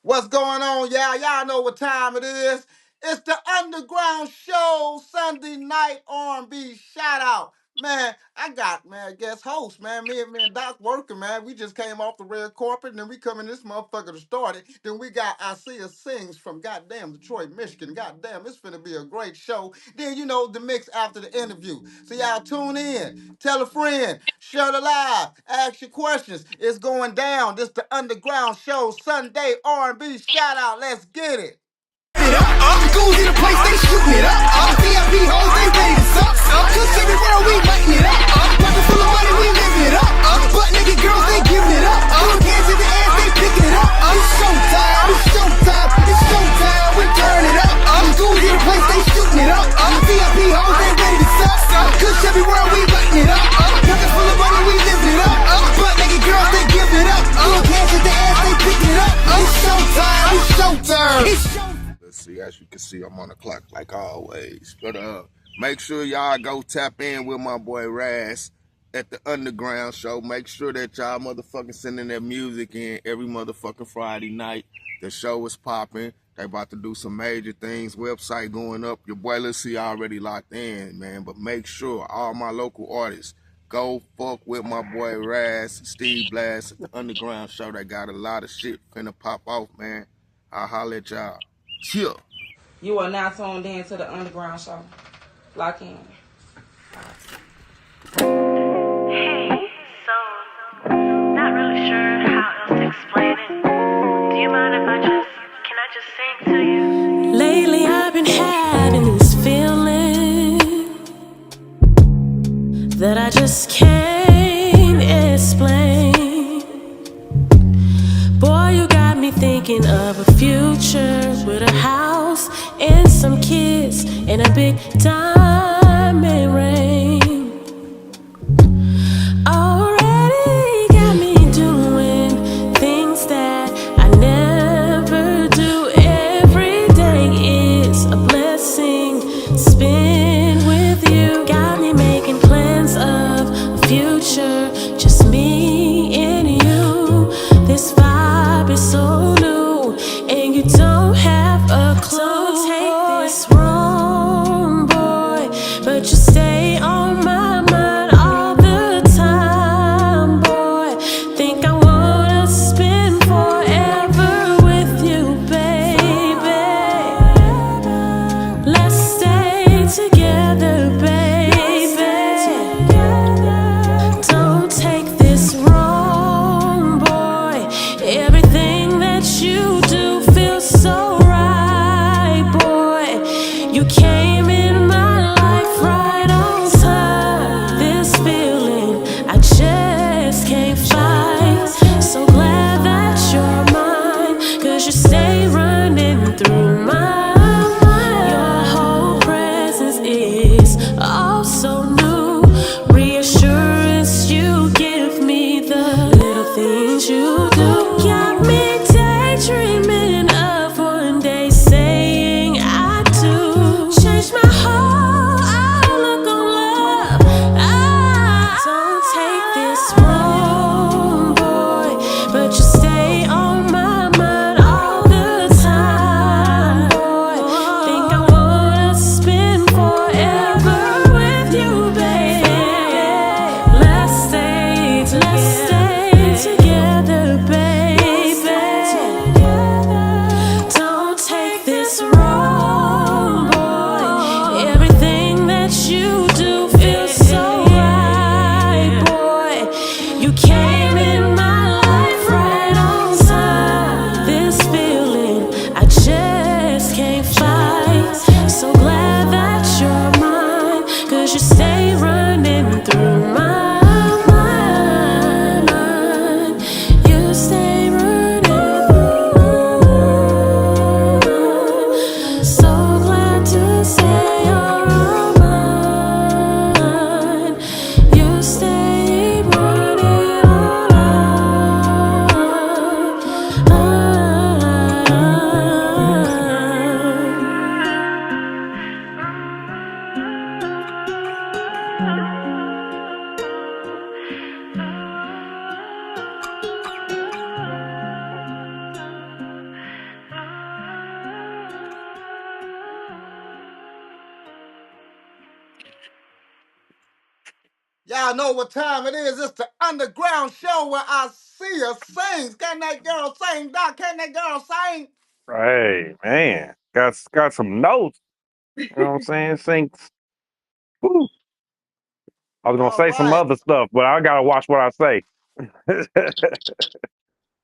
What's going on, y'all? Y'all know what time it is. It's the Underground Show Sunday night R&B shout out. Man, I got guest host, man. Me and Doc working, man. We just came off the red carpet, and then we come in this motherfucker to start it. Then we got Isaiah Sings from goddamn Detroit, Michigan. Goddamn, it's finna be a great show. Then you know the mix after the interview. So y'all tune in. Tell a friend, share the live, ask your questions. It's going down. This the Underground Show Sunday R&B shout out. Let's get it. Schools in the place, they shooting it up. VIP hoes, they ready to suck. Cause everywhere we lighting it up. Pocket full of money, we living it up. Butt naked girls, they giving it up. Little hands in the air, they picking it up. It's showtime, it's showtime, it's showtime. We turn it up. Schools in the place, they shooting it up. VIP hoes, they ready to suck. Cause everywhere we lighting it up. Pocket full of money, we living it up. Butt naked girls, they giving it up. Little hands in the air, they picking it up. It's showtime, it's showtime. It's showtime. See, as you can see, I'm on the clock like always. But make sure y'all go tap in with my boy Razz at the Underground Show. Make sure that y'all motherfucking sending that music in every motherfucking Friday night. The show is popping. They about to do some major things. Website going up. Your boy Lil C already locked in, man. But make sure all my local artists go fuck with my boy Razz, Steve Blast at the Underground Show. They got a lot of shit finna pop off, man. I'll holler at y'all. Chill. You are now tuned in to the Underground Show. Lock in. Hey, so not really sure how else to explain it. Do you mind if can I just sing to you? Lately I've been having this feeling that I just can't explain. Boy, you got me thinking of a future with a house and some kids and a big diamond ring. Already got me doing things that I never do. Every day is a blessing. Spend with you, got me making plans of a future, just me and you. This vibe is so new, and you don't have a clue. Don't take this wrong, boy, but you stay on my mind all the time, boy. Think I wanna spend forever with you, baby. Let's stay together, baby. Don't take this wrong, boy. Everything that you do feels so right, boy. You came in my life right on time. This feeling I just can't fight. So glad that you're mine, 'cause you stay running through my mind. Your whole presence is all so new. Reassurance you give me, the little things you do got me daydreaming. Y'all know what time it is. It's the Underground Show where I see her sings. Can that girl sing, Doc? Can that girl sing? Hey, man. Got some notes. You know what I'm saying? Sinks. Woo. I was gonna All say some right. other stuff, but I gotta watch what I say.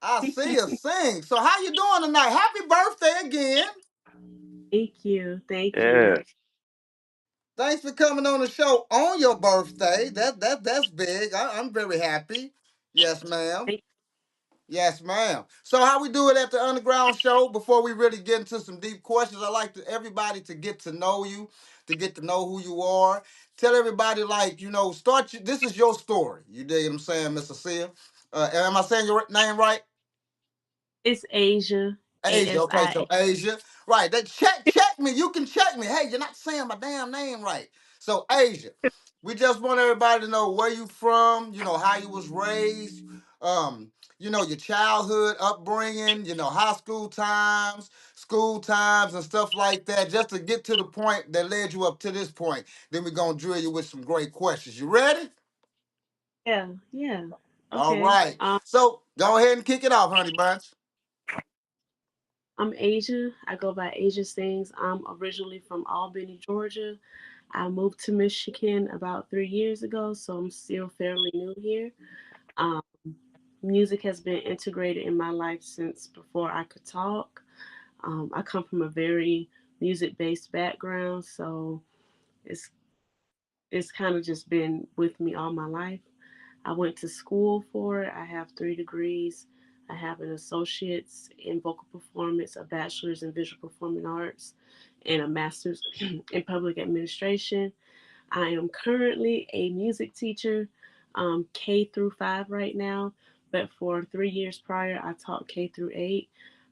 I see her sing. So how you doing tonight? Happy birthday again. Thank you. Thank you. Yes. Thanks for coming on the show on your birthday. That's big. I'm very happy. Yes, ma'am. Thank Yes, ma'am. So how we do it at the Underground Show? Before we really get into some deep questions, I like to everybody to get to know you, to get to know who you are. Tell everybody, like, start. This is your story. You dig what I'm saying, Mr. Sia? Am I saying your name right? It's Asia. Asia. Okay, ASI. so Asia. Right. That check me. You can check me. Hey, you're not saying my damn name right. So Asia. We just want everybody to know where you from, how you was raised, um, your childhood upbringing, high school times and stuff like that, just to get to the point that led you up to this point. Then we're gonna drill you with some great questions. You ready? Yeah, yeah. All Okay. right. So go ahead and kick it off, honey bunch. I'm Asia. I go by Asia Sings. I'm originally from Albany, Georgia. I moved to Michigan about 3 years ago, so I'm still fairly new here. Um, Music has been integrated in my life since before I could talk. I come from a very music-based background, so it's it's kind of just been with me all my life. I went to school for it. I have 3 degrees. I have an associate's in vocal performance, a bachelor's in visual performing arts, and a master's in public administration. I am currently a music teacher, K through 5 right now, but for 3 years prior, I taught K through 8.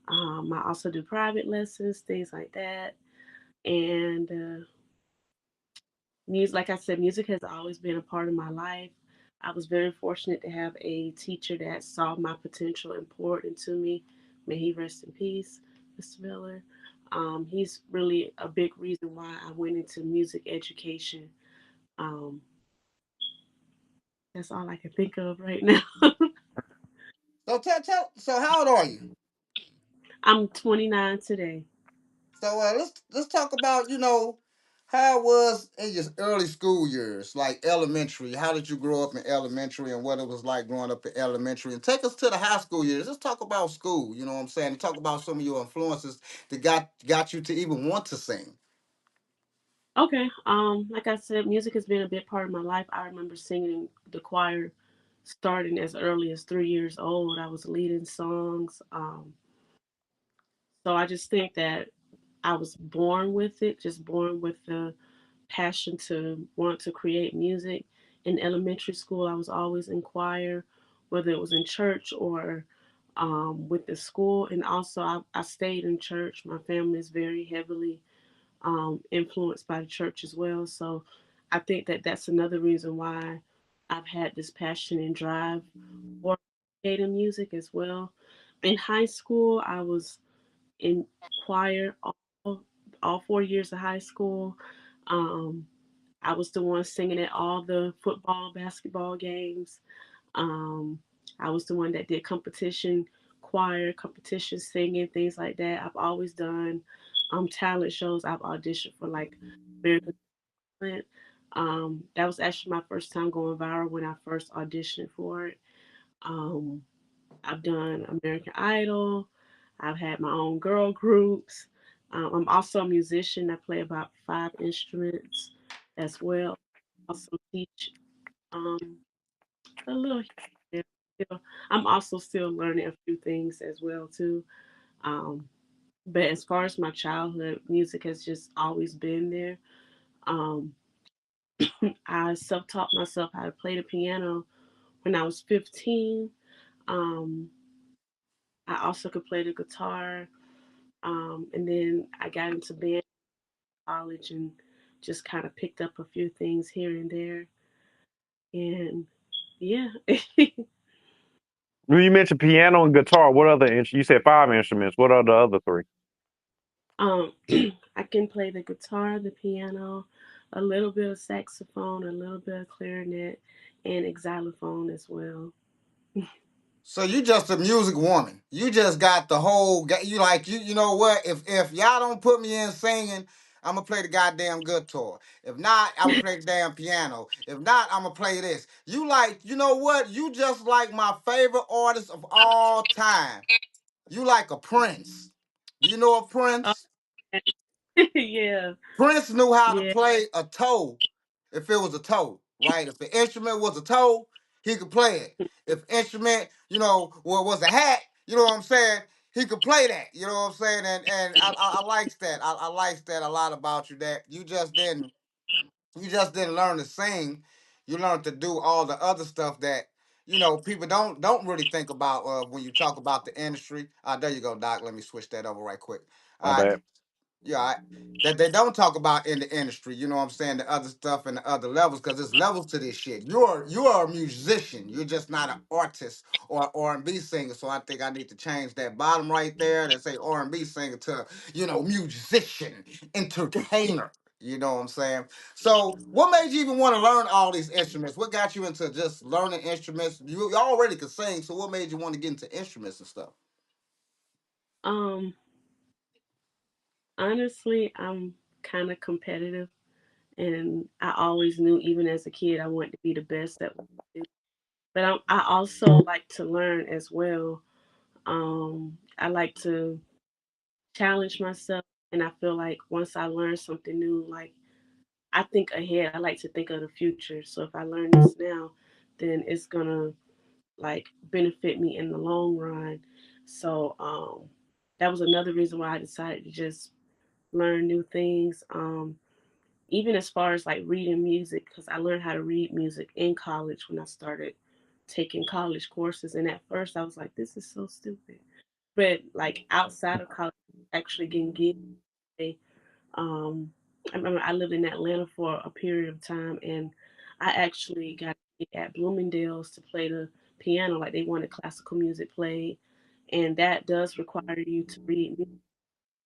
I also do private lessons, things like that. And music, like I said, music has always been a part of my life. I was very fortunate to have a teacher that saw my potential and poured into me. May he rest in peace, Mr. Miller. He's really a big reason why I went into music education. Um, that's all I can think of right now. So how old are you? I'm 29 today. So let's talk about how it was in your early school years, like elementary. How did you grow up in elementary, and what it was like growing up in elementary? And take us to the high school years. Let's talk about school. You know what I'm saying? And talk about some of your influences that got you to even want to sing. Okay. Like I said, music has been a big part of my life. I remember singing in the choir starting as early as 3 years old. I was leading songs. So I just think that I was born with it, just born with the passion to want to create music. In elementary school, I was always in choir, whether it was in church or with the school. And also, I stayed in church. My family is very heavily influenced by the church as well. So I think that that's another reason why I've had this passion and drive for creating music as well. In high school, I was in choir all 4 years of high school. Um, I was the one singing at all the football, basketball games. Um, I was the one that did competition choir, competition singing, things like that. I've always done talent shows. I've auditioned for like American Talent. That was actually my first time going viral when I first auditioned for it. Um, I've done American Idol. I've had my own girl groups. I'm also a musician. I play about 5 instruments as well. Also teach um, a little here. I'm also still learning a few things as well too. Um, but as far as my childhood, music has just always been there. Um, I self-taught myself how to play the piano when I was 15. Um, I also could play the guitar. And then I got into band in college and just kind of picked up a few things here and there. And yeah, When you mentioned piano and guitar, what other you said 5 instruments. What are the other three? um, I can play the guitar, the piano. a little bit of saxophone, a little bit of clarinet, and xylophone as well. So you just a music woman. You just got the whole. You like you. You know what? If y'all don't put me in singing, I'm gonna play the goddamn guitar. If not, I'm gonna play the damn piano. If not, I'm gonna play this. You like. You know what? You just like my favorite artist of all time. You like a Prince. Do you know a Oh, Prince? yeah, Prince knew how to yeah. play a toe if it was a toe, right? If the instrument was a toe, he could play it. If instrument, was a hat, you know what I'm saying? He could play that, you know what I'm saying? And I likes that. I likes that a lot about you. That you just didn't learn to sing. You learned to do all the other stuff that people don't really think about when you talk about the industry. There you go, Doc. Let me switch that over right quick. My All right. bad. Yeah, that they don't talk about in the industry. You know what I'm saying? The other stuff and the other levels, because there's levels to this shit. You are a musician. You're just not an artist or R&B singer. So I think I need to change that bottom right there that say R&B singer to musician, entertainer. You know what I'm saying? So what made you even want to learn all these instruments? What got you into just learning instruments? You already could sing, so what made you want to get into instruments and stuff? Um, Honestly, I'm kind of competitive, and I always knew, even as a kid, I wanted to be the best at what I do. But I also like to learn as well. I like to challenge myself, and I feel like once I learn something new, like I think ahead. I like to think of the future. So if I learn this now, then it's gonna like benefit me in the long run. So that was another reason why I decided to just learn new things. Even as far as like reading music, because I learned how to read music in college when I started taking college courses. And at first I was like, this is so stupid. But like outside of college, actually getting gigs. Um, I remember I lived in Atlanta for a period of time, and I actually got a gig at Bloomingdale's to play the piano. Like they wanted classical music played, and that does require you to read music.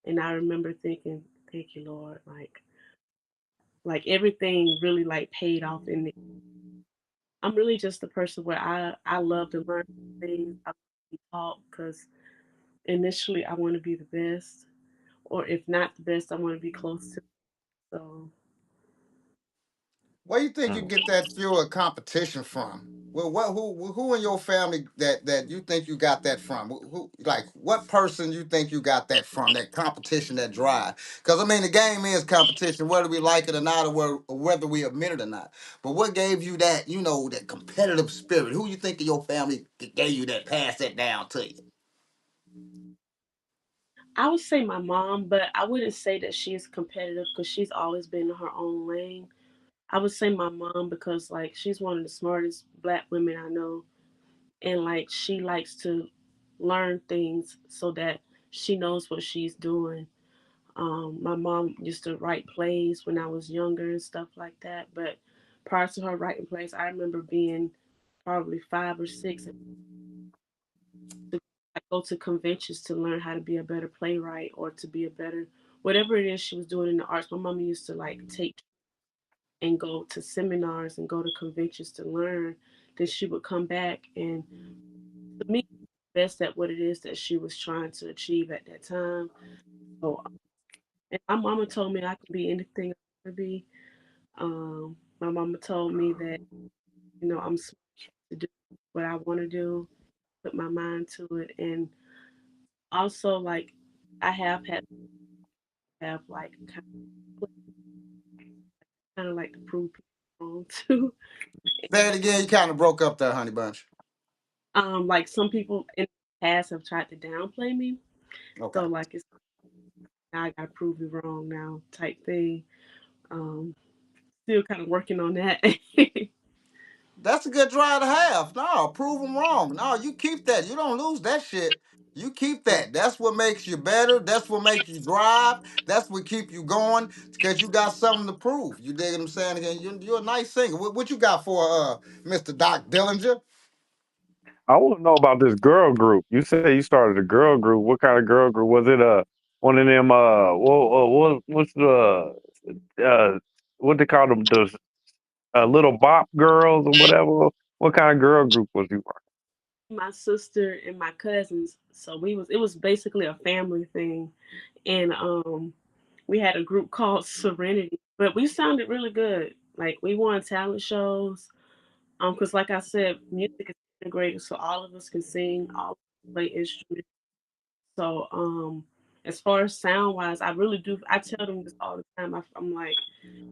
And I remember thinking, "Thank you, Lord." Like everything really like paid off in the. I'm really just a person where I love to learn things. I love to be taught because initially I want to be the best, or if not the best, I want to be close to. So Where you think you Mm. get that fuel of competition from? Well, who in your family that you think you got that from? Like what person you think you got that from? That competition, that drive? Because I mean, the game is competition, whether we like it or not, or whether we admit it or not. But what gave you that, that competitive spirit? Who you think in your family gave you that, passed that down to you? I would say my mom, but I wouldn't say that she's competitive because she's always been in her own lane. I would say my mom because like she's one of the smartest black women I know, and like she likes to learn things so that she knows what she's doing. My mom used to write plays when I was younger and stuff like that, but prior to her writing plays, I remember being probably 5 or 6 and to I go to conventions to learn how to be a better playwright or to be a better whatever it is she was doing in the arts. My mom used to like take and go to seminars and go to conventions to learn. Then she would come back and to me best at what it is that she was trying to achieve at that time. So and my mama told me I could be anything I want to be. My mama told me that I'm smart to do what I want to do, put my mind to it, and also like I have like kind of like to prove people wrong too. Say it again. You kind of broke up there, honey bunch. Like some people in the past have tried to downplay me, Okay. so like it's now I gotta prove you wrong now type thing. Um, Still kind of working on that. That's a good drive to have. No, prove them wrong. No, you keep that. You don't lose that shit. You keep that. That's what makes you better. That's what makes you drive. That's what keep you going because you got something to prove. You dig what I'm saying? Again, you're a nice singer. What you got for Mr. Doc Dillinger? I want to know about this girl group. You say you started a girl group. What kind of girl group was it? One of them. What's the what they call them, the little bop girls or whatever. What kind of girl group was you? My sister and my cousins, so it was basically a family thing, and we had a group called Serenity, but we sounded really good. Like we won talent shows. Because like I said, music is integrated, so all of us can sing, all of us play instruments. So as far as sound wise, I really do. I tell them this all the time. I'm like,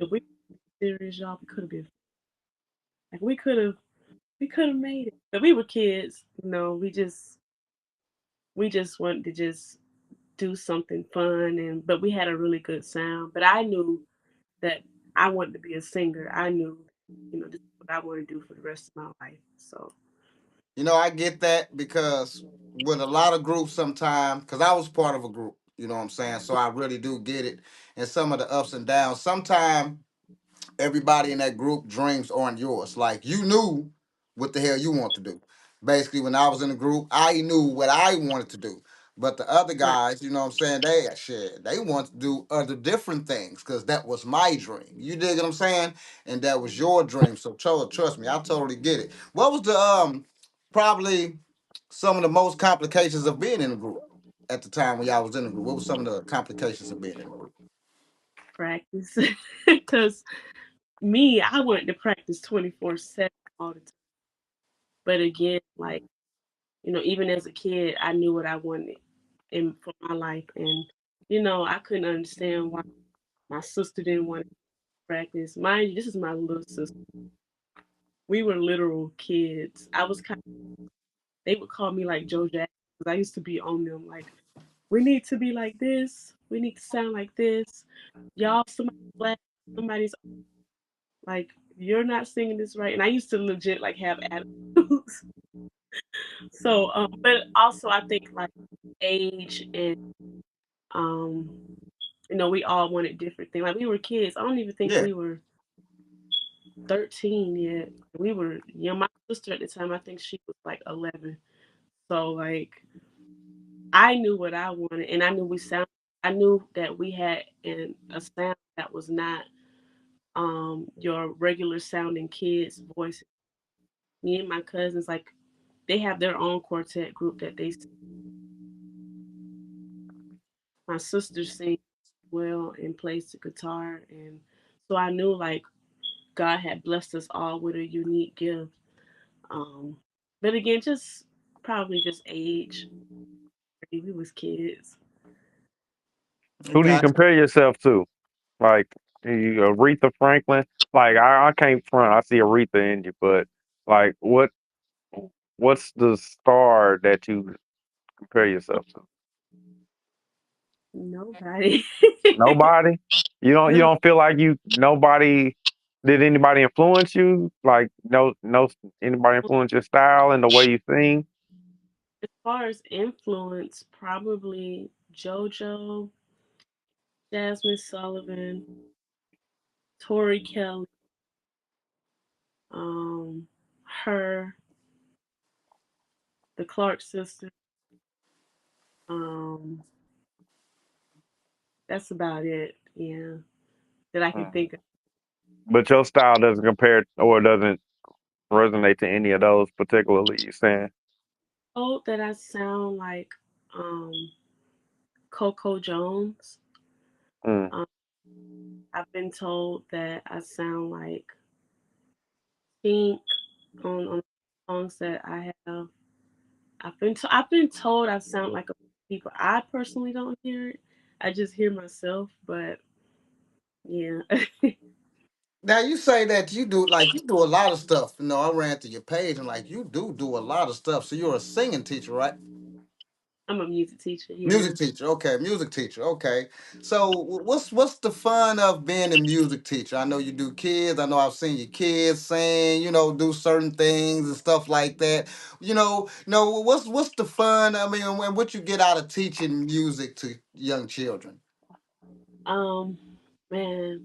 if we were serious, y'all, we could have been like we could have made it. But we were kids, we just wanted to just do something fun, and but we had a really good sound. But I knew that I wanted to be a singer. I knew, this is what I want to do for the rest of my life. So I get that because with a lot of groups sometimes, because I was part of a group, you know what I'm saying? So I really do get it. And some of the ups and downs. Sometimes everybody in that group dreams aren't yours. Like you knew what the hell you want to do. Basically, when I was in the group, I knew what I wanted to do. But the other right, guys, you know what I'm saying, they want to do other different things because that was my dream. You dig what I'm saying? And that was your dream. So trust me, I totally get it. What was the probably some of the most complications of being in a group at the time when y'all was in the group? What was some of the complications of being in a group? practice, because me, I wanted to practice 24/7 all the time. But again, like even as a kid, I knew what I wanted in for my life, and I couldn't understand why my sister didn't want to practice. Mind you, this is my little sister. We were literal kids. I was kind. They would call me like Joe Jackson because I used to be on them. Like, we need to be like this. We need to sound like this. Y'all, somebody's black. Somebody's like, you're not singing this right. And I used to legit like have attitudes. So, but also I think like age and um, we all wanted different things. Like we were kids. I don't even think Yeah. we were 13 yet. We were my sister at the time, I think she was like 11. So like I knew what I wanted, and I knew I knew that we had a sound that was not your regular sounding kids' voice. Me and my cousins, like they have their own quartet group that they sing. My sister sings well and plays the guitar, and so I knew like God had blessed us all with a unique gift. Um, but again, just probably just age. We was kids. I Who do you got compare yourself to? Like Aretha Franklin? Like I can't front. I see Aretha in you, but like what's the star that you compare yourself to? Nobody. Nobody. You No. don't feel like nobody did anybody influence you? Like no anybody influence your style and the way you sing? As far as influence, probably JoJo, Jasmine Sullivan, Tori Kelly, um, her, the Clark sisters. Um, that's about it. Yeah, that I can Mm. think of. But your style doesn't compare or doesn't resonate to any of those particularly. You saying? Oh, that I sound like um, Coco Jones. Mm. Um, I've been told that I sound like Pink on songs that I have. I've been told I sound like a people. I personally don't hear it. I just hear myself, but yeah. Now you say that you do a lot of stuff. I ran through your page and like you do a lot of stuff. So you're a singing teacher, right? I'm a music teacher, yeah. Music teacher, okay. Music teacher, okay. So what's the fun of being a music teacher? I know you do kids. I know I've seen your kids sing. Do certain things and stuff like that. What's the fun? I mean, when what you get out of teaching music to young children? Um Man,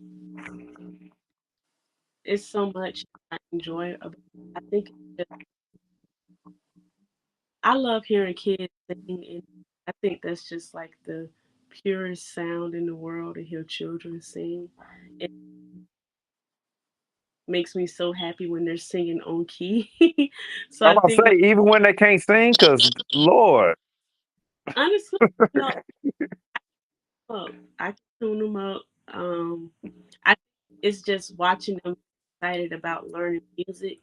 it's so much I enjoy about I think it's just, I love hearing kids sing, and I think that's just like the purest sound in the world to hear children sing. makes me so happy when they're singing on key. So I'm I about to think say, even when they can't sing, cause Lord, honestly, you know, well, I can tune them up. I it's just watching them excited about learning music,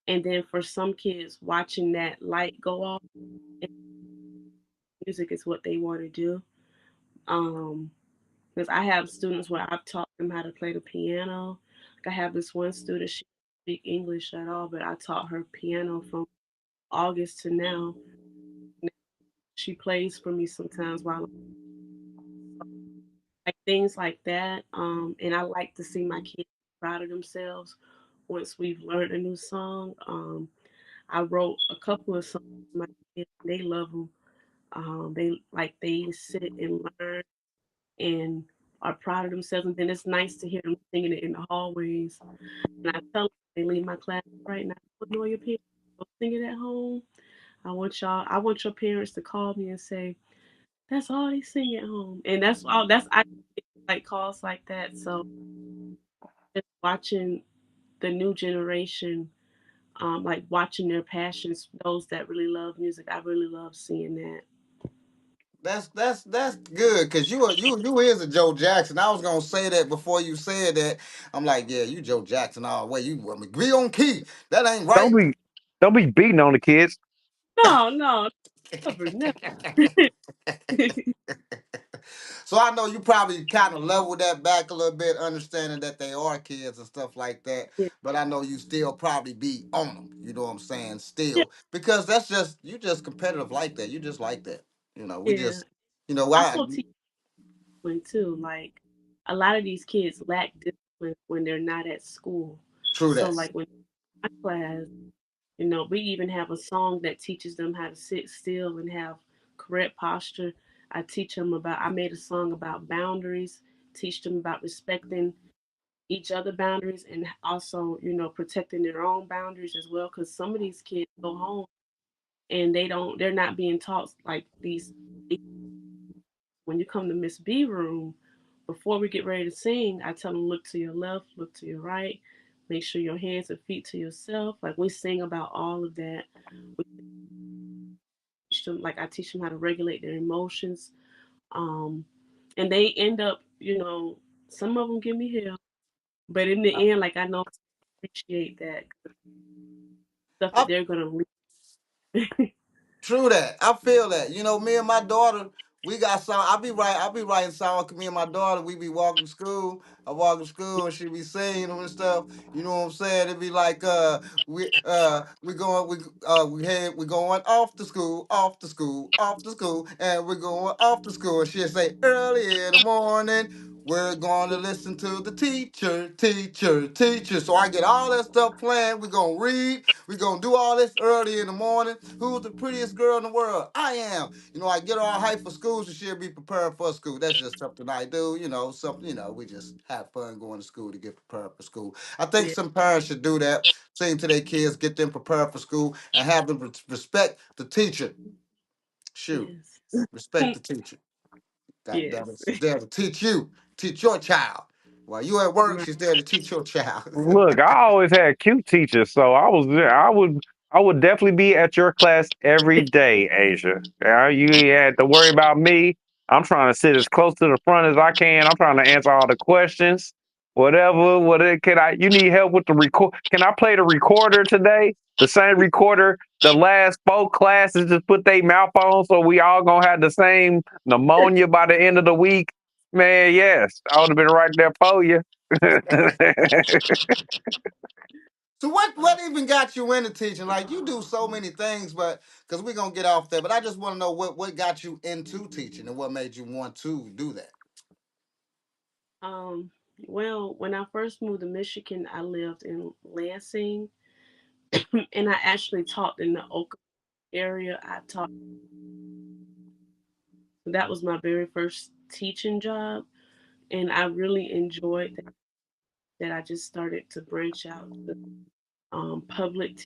and then for some kids, watching that light go off, and music is what they want to do. Um, because I have students where I've taught them how to play the piano. Like I have this one student, she didn't speak English at all, but I taught her piano from August to now. She plays for me sometimes while like things like that. And I like to see my kids proud of themselves once we've learned a new song. I wrote a couple of songs for my kids. They love them. They sit and learn and are proud of themselves. And then it's nice to hear them singing it in the hallways. And I tell them they leave my class right now. Ignore your parents. Go sing it at home. I want your parents to call me and say, that's all they sing at home. And that's all I get like calls like that. So just watching the new generation, like watching their passions, those that really love music, I really love seeing that. That's good because you is a Joe Jackson. I was gonna say that before you said that. I'm like, yeah, you Joe Jackson all the way. You agree on key. That ain't don't right. be don't be beating on the kids. No, no, never, never. So I know you probably kind of leveled that back a little bit, understanding that they are kids and stuff like that. Yeah, But I know you still probably be on them. You know what I'm saying? yeah, Still, because that's just you just competitive like that. You just like that. We yeah. just, why? Also teach discipline too. Like a lot of these kids lack discipline when they're not at school. True So that. like when my class, we even have a song that teaches them how to sit still and have correct posture. I made a song about boundaries, teach them about respecting each other boundaries and also, protecting their own boundaries as well. Because some of these kids go home and they're not being taught like these. When you come to Miss B room, before we get ready to sing, I tell them look to your left, look to your right, make sure your hands and feet to yourself. Like we sing about all of that. We teach them, like I teach them how to regulate their emotions. Um, and they end up, some of them give me hell, but in the end, like I know I appreciate that stuff that I they're gonna leave. True that. I feel that. Me and my daughter, we got song. I be writing songs. Me and my daughter, we be walking to school. I walk to school and she be singing them and stuff. You know what I'm saying? It be like we going off to school, off to school, off to school, and we're going off to school. And she'll say early in the morning. We're going to listen to the teacher, teacher, teacher. So I get all that stuff planned. We're going to read. We're going to do all this early in the morning. Who's the prettiest girl in the world? I am. I get all hyped for school so she'll be prepared for school. That's just something I do. Something, we just have fun going to school to get prepared for school. I think Yeah, some parents should do that, sing to their kids, get them prepared for school, and have them respect the teacher. Shoot, yes, respect the teacher. God damn it. yes, She's there to teach you, teach your child. While you at work, right. she's there to teach your child. Look, I always had cute teachers, so I was there. I would definitely be at your class every day, Asia. You ain't had to worry about me. I'm trying to sit as close to the front as I can. I'm trying to answer all the questions. Whatever, can I? You need help with the record? Can I play the recorder today? The same recorder the last four classes just put their mouth on, so we all gonna have the same pneumonia by the end of the week. Man, yes, I would have been right there for you. So what even got you into teaching? Like you do so many things, but because we're gonna get off there, but I just want to know what got you into teaching and what made you want to do that. Um, well, when I first moved to Michigan, I lived in Lansing, and I actually taught in the Oak area. That was my very first teaching job, and I really enjoyed that. I just started to branch out to public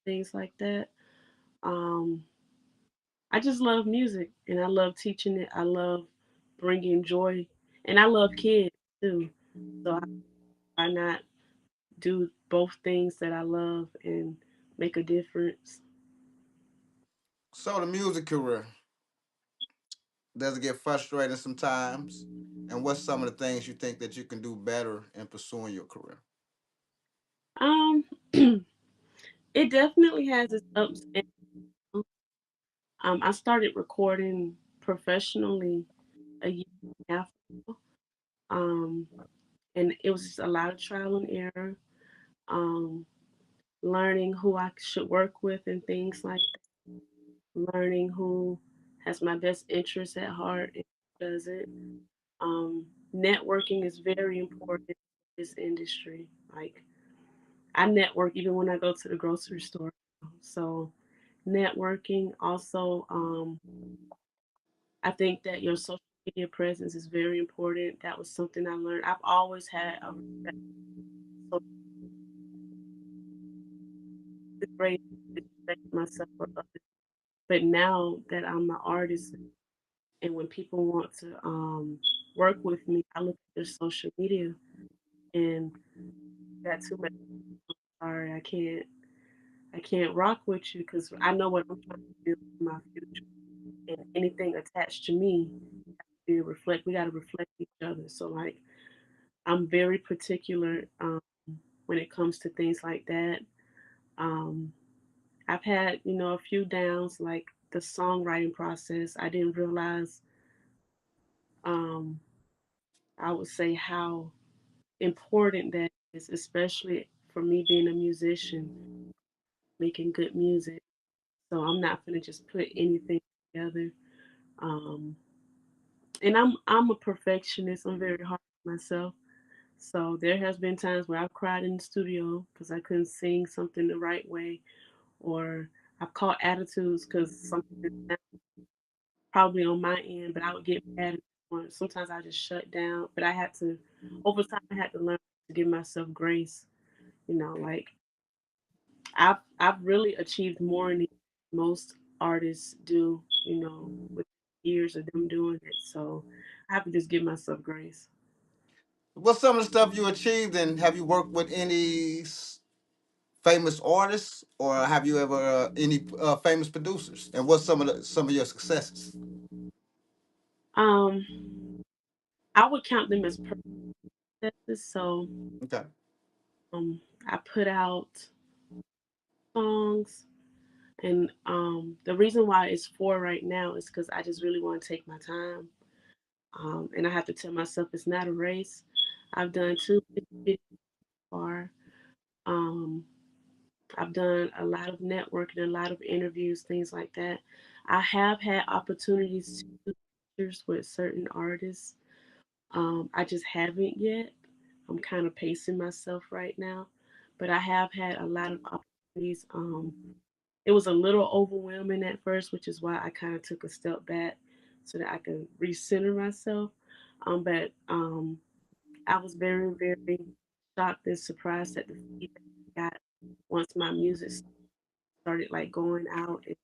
things like that. Um, I just love music, and I love teaching it. I love bringing joy, and I love kids too. So why not do both things that I love and make a difference. So the music career, does it get frustrating sometimes? And what's some of the things you think that you can do better in pursuing your career? Um, it definitely has its ups and downs. I started recording professionally a year and a half ago. Um, and it was just a lot of trial and error. Um, Learning who I should work with and things like that. Learning who has my best interests at heart and who doesn't. Um, Networking is very important in this industry. Like I network even when I go to the grocery store. So networking also, I think that your social media presence is very important. That was something I learned. I've always had a respect for the great respect myself for others. But now that I'm an artist and when people want to work with me, I look at their social media and got too much. Sorry, I can't rock with you because I know what I'm trying to build in my future, and anything attached to me, be reflect. We got to reflect each other. So like, I'm very particular when it comes to things like that. Um, I've had a few downs, like the songwriting process. I didn't realize, um, I would say how important that is, especially for me being a musician, making good music. So I'm not gonna just put anything together. Um, and I'm a perfectionist. I'm very hard on myself. So there has been times where I've cried in the studio because I couldn't sing something the right way, or I've caught attitudes because something didn't sound probably on my end, but I would get mad. Or sometimes I just shut down. But I had to, over time, I had to learn to give myself grace. Like I've really achieved more than most artists do. With years of them doing it. So I have to just give myself grace. What's some of the stuff you achieved, and have you worked with any famous artists, or have you ever any famous producers? And what's some of your successes? Um, I would count them as processes. So Okay. I put out songs, and the reason why it's four right now is because I just really want to take my time. And I have to tell myself it's not a race. I've done two videos so far. Um, I've done a lot of networking, a lot of interviews, things like that. I have had opportunities to do pictures with certain artists. I just haven't yet. I'm kind of pacing myself right now, but I have had a lot of opportunities. It was a little overwhelming at first, which is why I kind of took a step back so that I could recenter myself. But I was very, very shocked and surprised at the feedback I got once my music started like going out and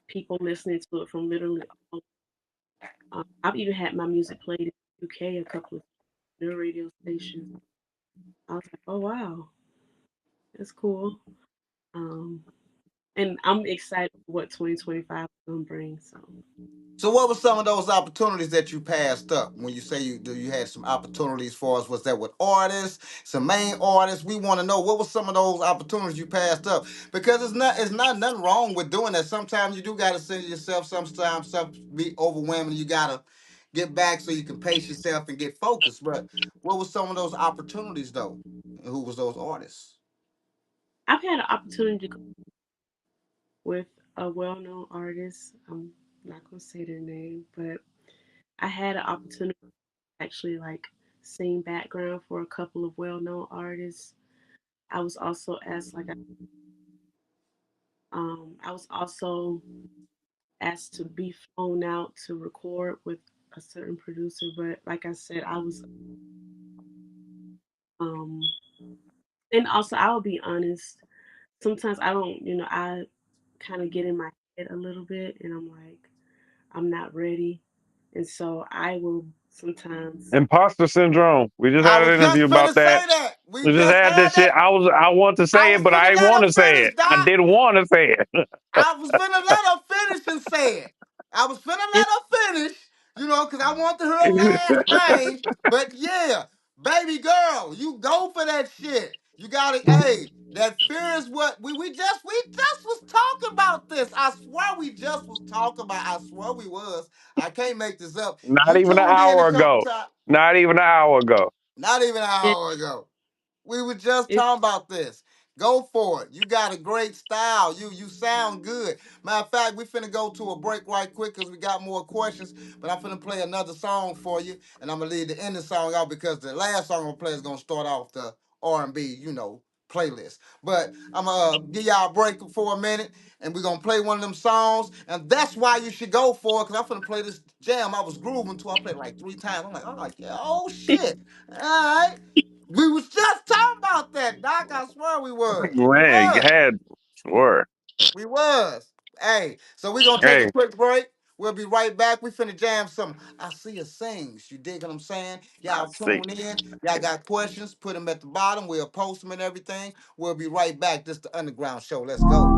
people listening to it from literally all. I've even had my music played in the UK a couple of their radio stations. I was like, oh wow, that's cool. Um, and I'm excited for what 2025 is gonna bring. So So, what were some of those opportunities that you passed up when you say you had some opportunities for us? Was that with artists, some main artists? We want to know what were some of those opportunities you passed up, because it's not nothing wrong with doing that. Sometimes you do got to send yourself. Sometimes stuff be overwhelming. You got to get back so you can pace yourself and get focused. But what were some of those opportunities though? And who was those artists? I've had an opportunity to go with a well-known artist. I'm not gonna say their name, but I had an opportunity to actually like sing background for a couple of well-known artists. I was also asked like I was also asked to be flown out to record with a certain producer, but like I said, I was um and also I will be honest, sometimes I don't, I kind of get in my head a little bit and I'm like I'm not ready. And so I will sometimes Imposter syndrome. We just I had was an interview just about finna that. say that. We We just just had had this shit. that. I want to I say it, was but I finna didn't let want her to say finish, it. I Doc. didn't want to say it. I was finna let her finish and say it. I was finna let It, her finish, because I want to hear her last thing. But yeah, baby girl, you go for that shit. You gotta, hey, that fear is what we just was talking about this. I swear we just was talking about. I swear we was. I can't make this up. Not You even an tuned in a hour couple ago. times, Not even an hour ago. not even an it, hour ago. We were just it, talking about this. Go for it. You got a great style. You sound good. Matter of fact, we finna go to a break right quick because we got more questions. But I'm finna play another song for you, and I'm gonna leave the end of the song out because the last song I'm gonna play is gonna start off the R&B, playlist. But I'm gonna give y'all a break for a minute, and we're gonna play one of them songs, and that's why you should go for it. Cause I'm finna play this jam I was grooving to. I played it like 3 times. I'm like, yeah, oh shit. All right. We was just talking about that, Doc. I swear we was. We Man, you was. had swear. We was. Hey, so we gonna take a Hey, quick break. We'll be right back. We finna jam some I See You Sings. You dig what I'm saying? I Y'all see. tune in. Y'all got questions, put them at the bottom. We'll post them and everything. We'll be right back. This the Underground Show. Let's go.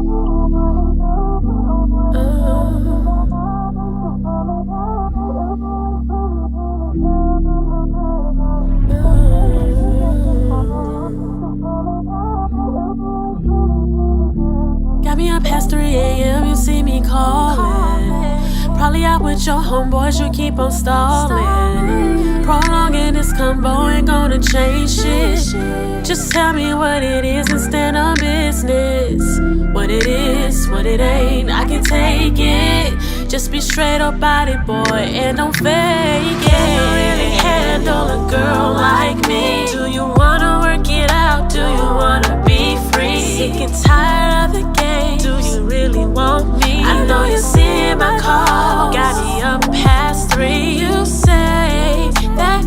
Got me up past 3 a.m., you see me calling. Probably out with your homeboys, you keep on stalling. Prolonging this combo ain't gonna change shit. Just tell me what it is and stand on business. What it is, what it ain't, I can take it. Just be straight up about it, boy, and don't fake it. Can you really handle a girl like me? Do you wanna work it out? Do you wanna be free? Sick and tired of the game. Do you really want me? I know you see my call. Got me up past 3. You say that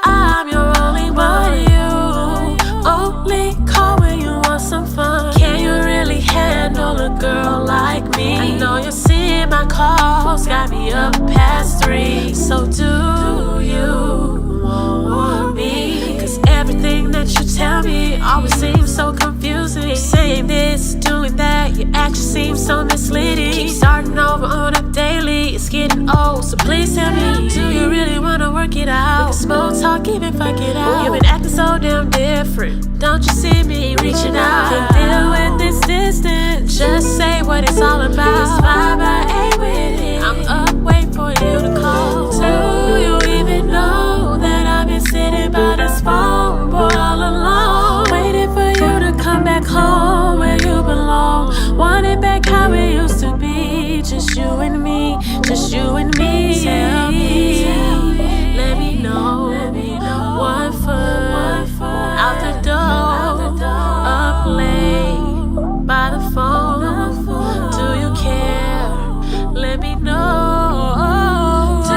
I'm your only one. You only call when you want some fun. Can you really handle a girl like me? I know you see my calls. Got me up past 3. So do you want me? Cause everything that you tell me always seems so confusing. Saying this, doing that, your actions seem so misleading. Keep starting over on a daily, it's getting old. So please tell me, do you really wanna work it out? We can smoke, talk, even fuck it out. You've been acting so damn different. Don't you see me reaching out? Can't deal with this distance. Just say what it's all about. It's 5 by 8 with it. I'm up, wait for you to call. Do you even know that I've been sitting by this phone, boy, all alone? Waiting for you to come back home where you belong. Want it back how it used to be. Just you and me, just you and me. Tell me, let me know. One foot out the door, up late by the phone. Do you care? Let me know. Do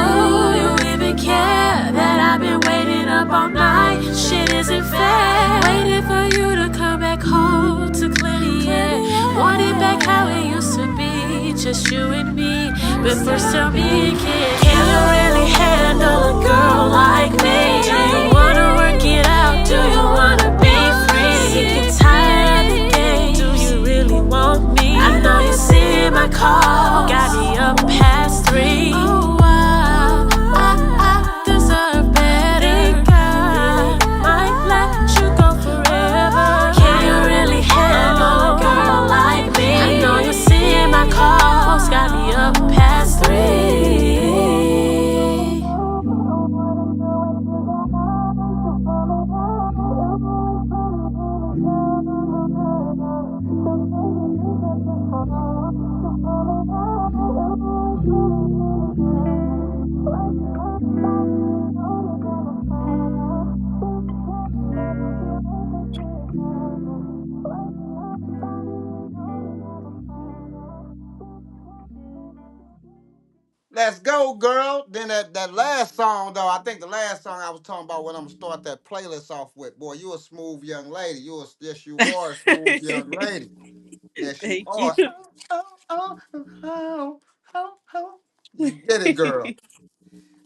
you even care that I've been waiting up all night? Shit isn't fair. Waiting for you to come back home to clear the air. Want it back how it used to be, just you and me. But first tell me, can you really handle a girl like me? Do you wanna work it out? Do you wanna be free? Sick and tired of the game. Do you really want me? I know you see my call. Got me up past 3. Oh, I deserve better. God might let you go forever. Can you really handle a girl like me? I know you see my calls. Got me up past 3. Let's go, girl. Then that last song, though, I think the last song I was talking about when I'm gonna start that playlist off with. Boy, you a smooth young lady. Yes, you are a smooth young lady. Yes, you thank you. are. Oh. You get it, girl.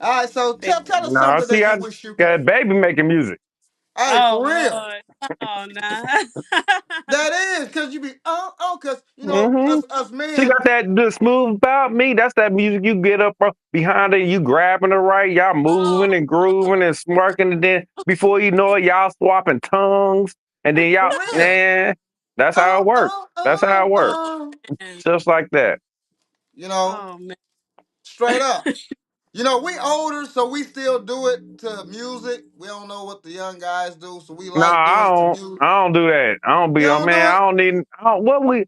All right, so Thank tell us Nah, something see, that you I wish you could. got baby making music. Hey, Oh for real. Lord. Oh, nah. That is because you be because Hmm. us She men. got that the smooth about me. That's that music you get up behind it, you grabbing it right, y'all moving and grooving and smirking, and then before you know it, y'all swapping tongues, and then y'all, For real. man, that's how it works. That's how it works. And, Just like that. You know, oh man. straight up. We older, so we still do it to music. We don't know what the young guys do, so we Nah, like doing it to music. I don't do that. I don't You be a don't man. do I it? don't need.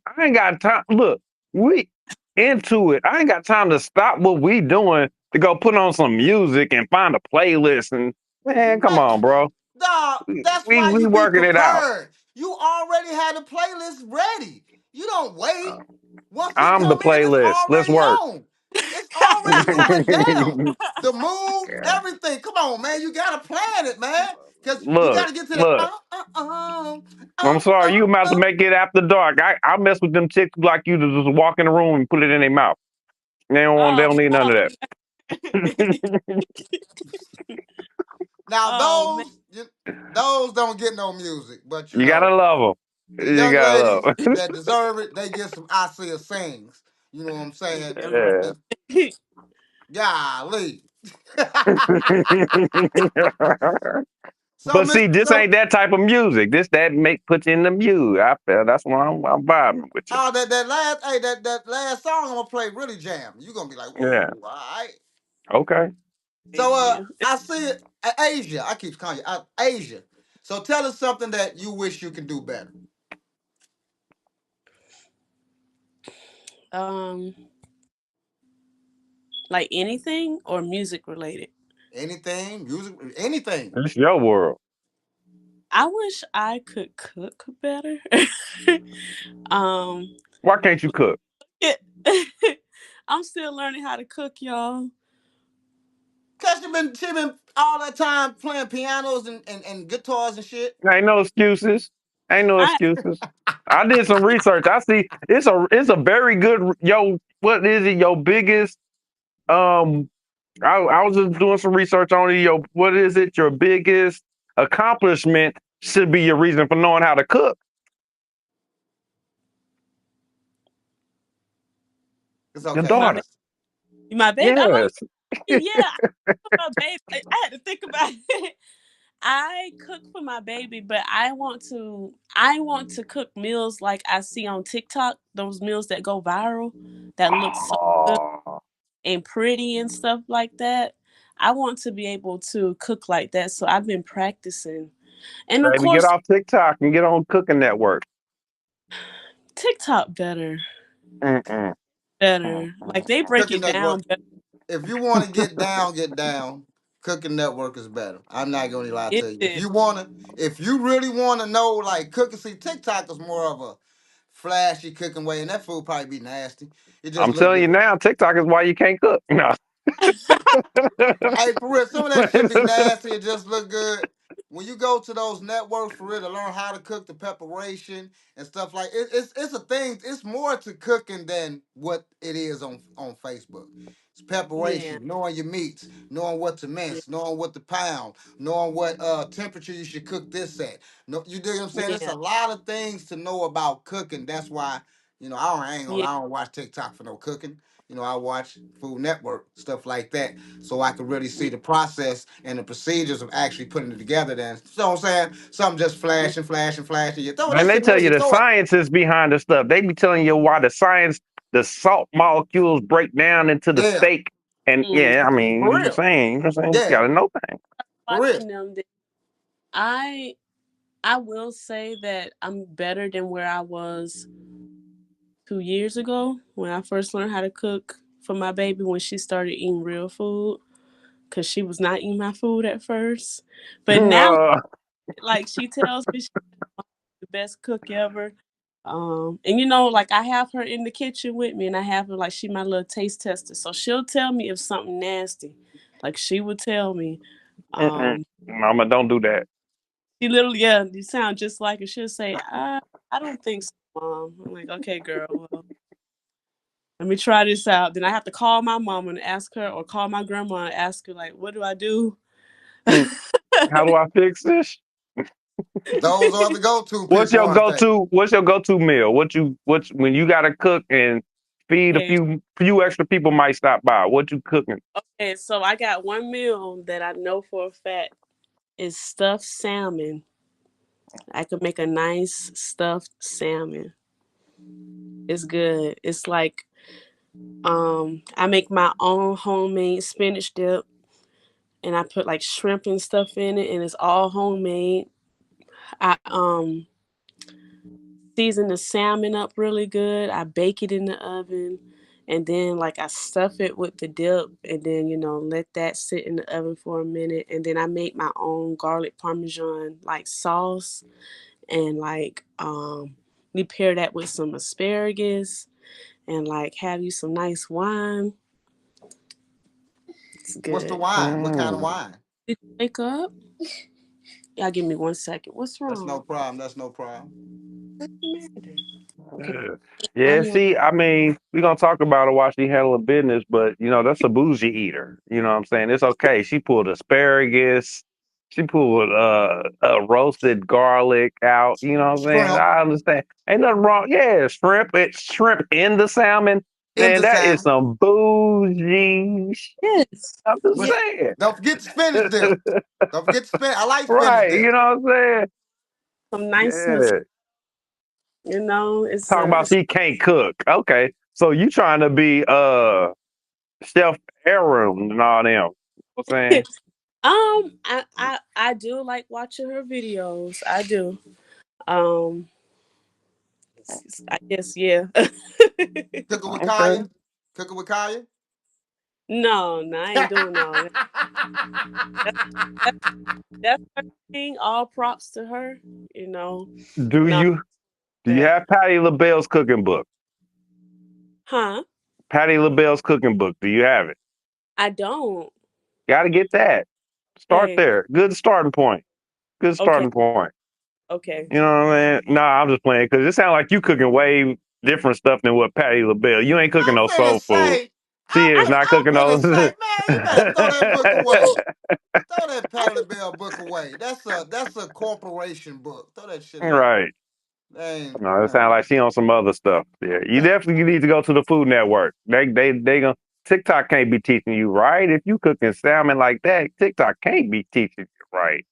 I ain't got time. Look, we into it. I ain't got time to stop what we doing to go put on some music and find a playlist. And man, come Man, on, bro. dog, that's We why we you be working it out. prepared. You already had a playlist ready. You don't wait. Once we I'm the come in, it's playlist. Let's already work. on. It's already going down. The move, everything. Come on, man. You gotta plan it, man. Cause you look, gotta get to the look. I'm sorry, you about to uh. make it after dark. I mess with them chicks like you to just walk in the room and put it in their mouth. They Oh don't need none of that. no. Now Oh man. those don't get no music, but You gotta love the them. You young gotta ladies love 'em. that deserve it, they get some I see sings. You know what I'm saying? Yeah, Yeah. And golly. So But Miss see, this so ain't that type of music. This that make puts you in the mood. I feel that's why I'm vibing with you. that last song I'm gonna play really jam. You're gonna be like, Yeah. ooh, all right. Okay. So thank you. I see it Asia. I keep calling you Asia. So tell us something that you wish you could do better. Um, like anything or music related. Anything, music, anything. It's your world. I wish I could cook better. um, Why can't you cook? it, I'm still learning how to cook, y'all. Cause she been all that time playing pianos and guitars and shit. Ain't no excuses. Ain't no I excuses. I did some research. I see it's a very good what is it? Your biggest um I was just doing some research on it. What is it? Your biggest accomplishment should be your reason for knowing how to cook. It's Your okay. my daughter. baby, my baby. I love Yes. yeah. My baby. I had to think about it. I cook for my baby, but I want to cook meals like I see on TikTok, those meals that go viral that look so good Oh, and pretty and stuff like that. I want to be able to cook like that. So I've been practicing. And of baby, get course, off TikTok and get on Cooking Network. TikTok better. Mm-mm. Better. Like they break Cooking it Network. down better. If you want to get down, get down. Cooking Network is better. I'm not gonna lie Is to you. it? If you really wanna know like cooking, see TikTok is more of a flashy cooking way, and that food probably be nasty. It just I'm look telling you good. now, TikTok is why you can't cook. No. Hey, for real, some of that shit be nasty. It just look good. When you go to those networks for real to learn how to cook the preparation and stuff like it's a thing. It's more to cooking than what it is on Facebook. It's Yeah. preparation, knowing your meats, knowing what to Yeah. mince, knowing what to pound, knowing what temperature you should cook this at. No, you dig what I'm saying? It's Yeah. a lot of things to know about cooking. That's why Yeah. I don't watch TikTok for no cooking. I watch Food Network stuff like that so I could really see Yeah. the process and the procedures of actually putting it together. Then, so I'm saying, something just Yeah. flashing, flashing, flashing. You throw Man, that they shit away. tell you You the throw it. science is behind the stuff. They be telling you why the salt molecules break down into the Yeah, steak. And Mm. yeah, I mean, for real. you know what I'm saying? You Yeah, gotta know things. for real. Watching them. I I will say that I'm better than where I was 2 years ago when I first learned how to cook for my baby when she started eating real food because she was not eating my food at first. But now, Uh, like she tells me she's the best cook ever. And like I have her in the kitchen with me, and I have her like she my little taste tester. So she'll tell me if something nasty, like she would tell me. mm-mm. Um, Mama, don't do that. she literally, yeah, you sound just like her. She'll say, I don't think so, Mom. I'm like, okay, girl, well, let me try this out. Then I have to call my mom and ask her, or call my grandma and ask her, like, what do I do? Mm, how do I fix this? Those are the go-to What's people, your aren't they? go-to? What's your go-to meal? What when you gotta cook and feed a And few extra people might stop by? What you cooking? okay, so I got one meal that I know for a fact is stuffed salmon. I could make a nice stuffed salmon. It's good. It's like I make my own homemade spinach dip and I put like shrimp and stuff in it and it's all homemade. I season the salmon up really good. I bake it in the oven and then like I stuff it with the dip and then let that sit in the oven for a minute and then I make my own garlic parmesan like sauce and like we pair that with some asparagus and like have you some nice wine. It's What's the good. wine? What kind of Mm. wine? Did you wake up? Y'all give me 1 second. What's That's no wrong? problem. That's no problem. What's the matter? Okay. Yeah. Yeah, I'm see, I mean, we're gonna talk about her while she handling business, but that's a bougie eater. You know what I'm saying? It's okay. She pulled asparagus, she pulled roasted garlic out, you know what I'm saying? Shrimp I understand. Ain't nothing wrong. Yeah, shrimp in the salmon. in Man, the that is salmon. some bougie yes. I'm just With Yeah. saying. don't forget the spinach dip. Don't forget the spinach. I like spinach Right, dip. you know what I'm saying? Some nice Yeah. it's Talking about she can't cook. Okay. So you trying to be Chef Heirloom and all them. You know what I'm saying? I do like watching her videos. I do. Um I guess yeah. Cooking with Okay. Kaya. Cooking with Kaya. No, no, I ain't doing all that. That, that that's her thing. All props to her. You know. Do No, you do you that. have Patty LaBelle's cooking book? Huh? Patty LaBelle's cooking book. Do you have it? I don't. Gotta get that. Start Okay. there. Good starting point. Good Okay. starting point. Okay. You know what I mean? Nah, I'm just playing because it sounds like you cooking way different stuff than what Patty LaBelle. You ain't cooking I'm no finna soul food. say, She is not I'm cooking finna those. say, man, you better throw that book away. Throw that Patti LaBelle book away. That's a corporation book. Throw that shit away. Right. Dang, No, it sounds man. like she on some other stuff. Yeah, you definitely need to go to the Food Network. They gonna TikTok can't be teaching you right. If you cooking salmon like that, TikTok can't be teaching you right.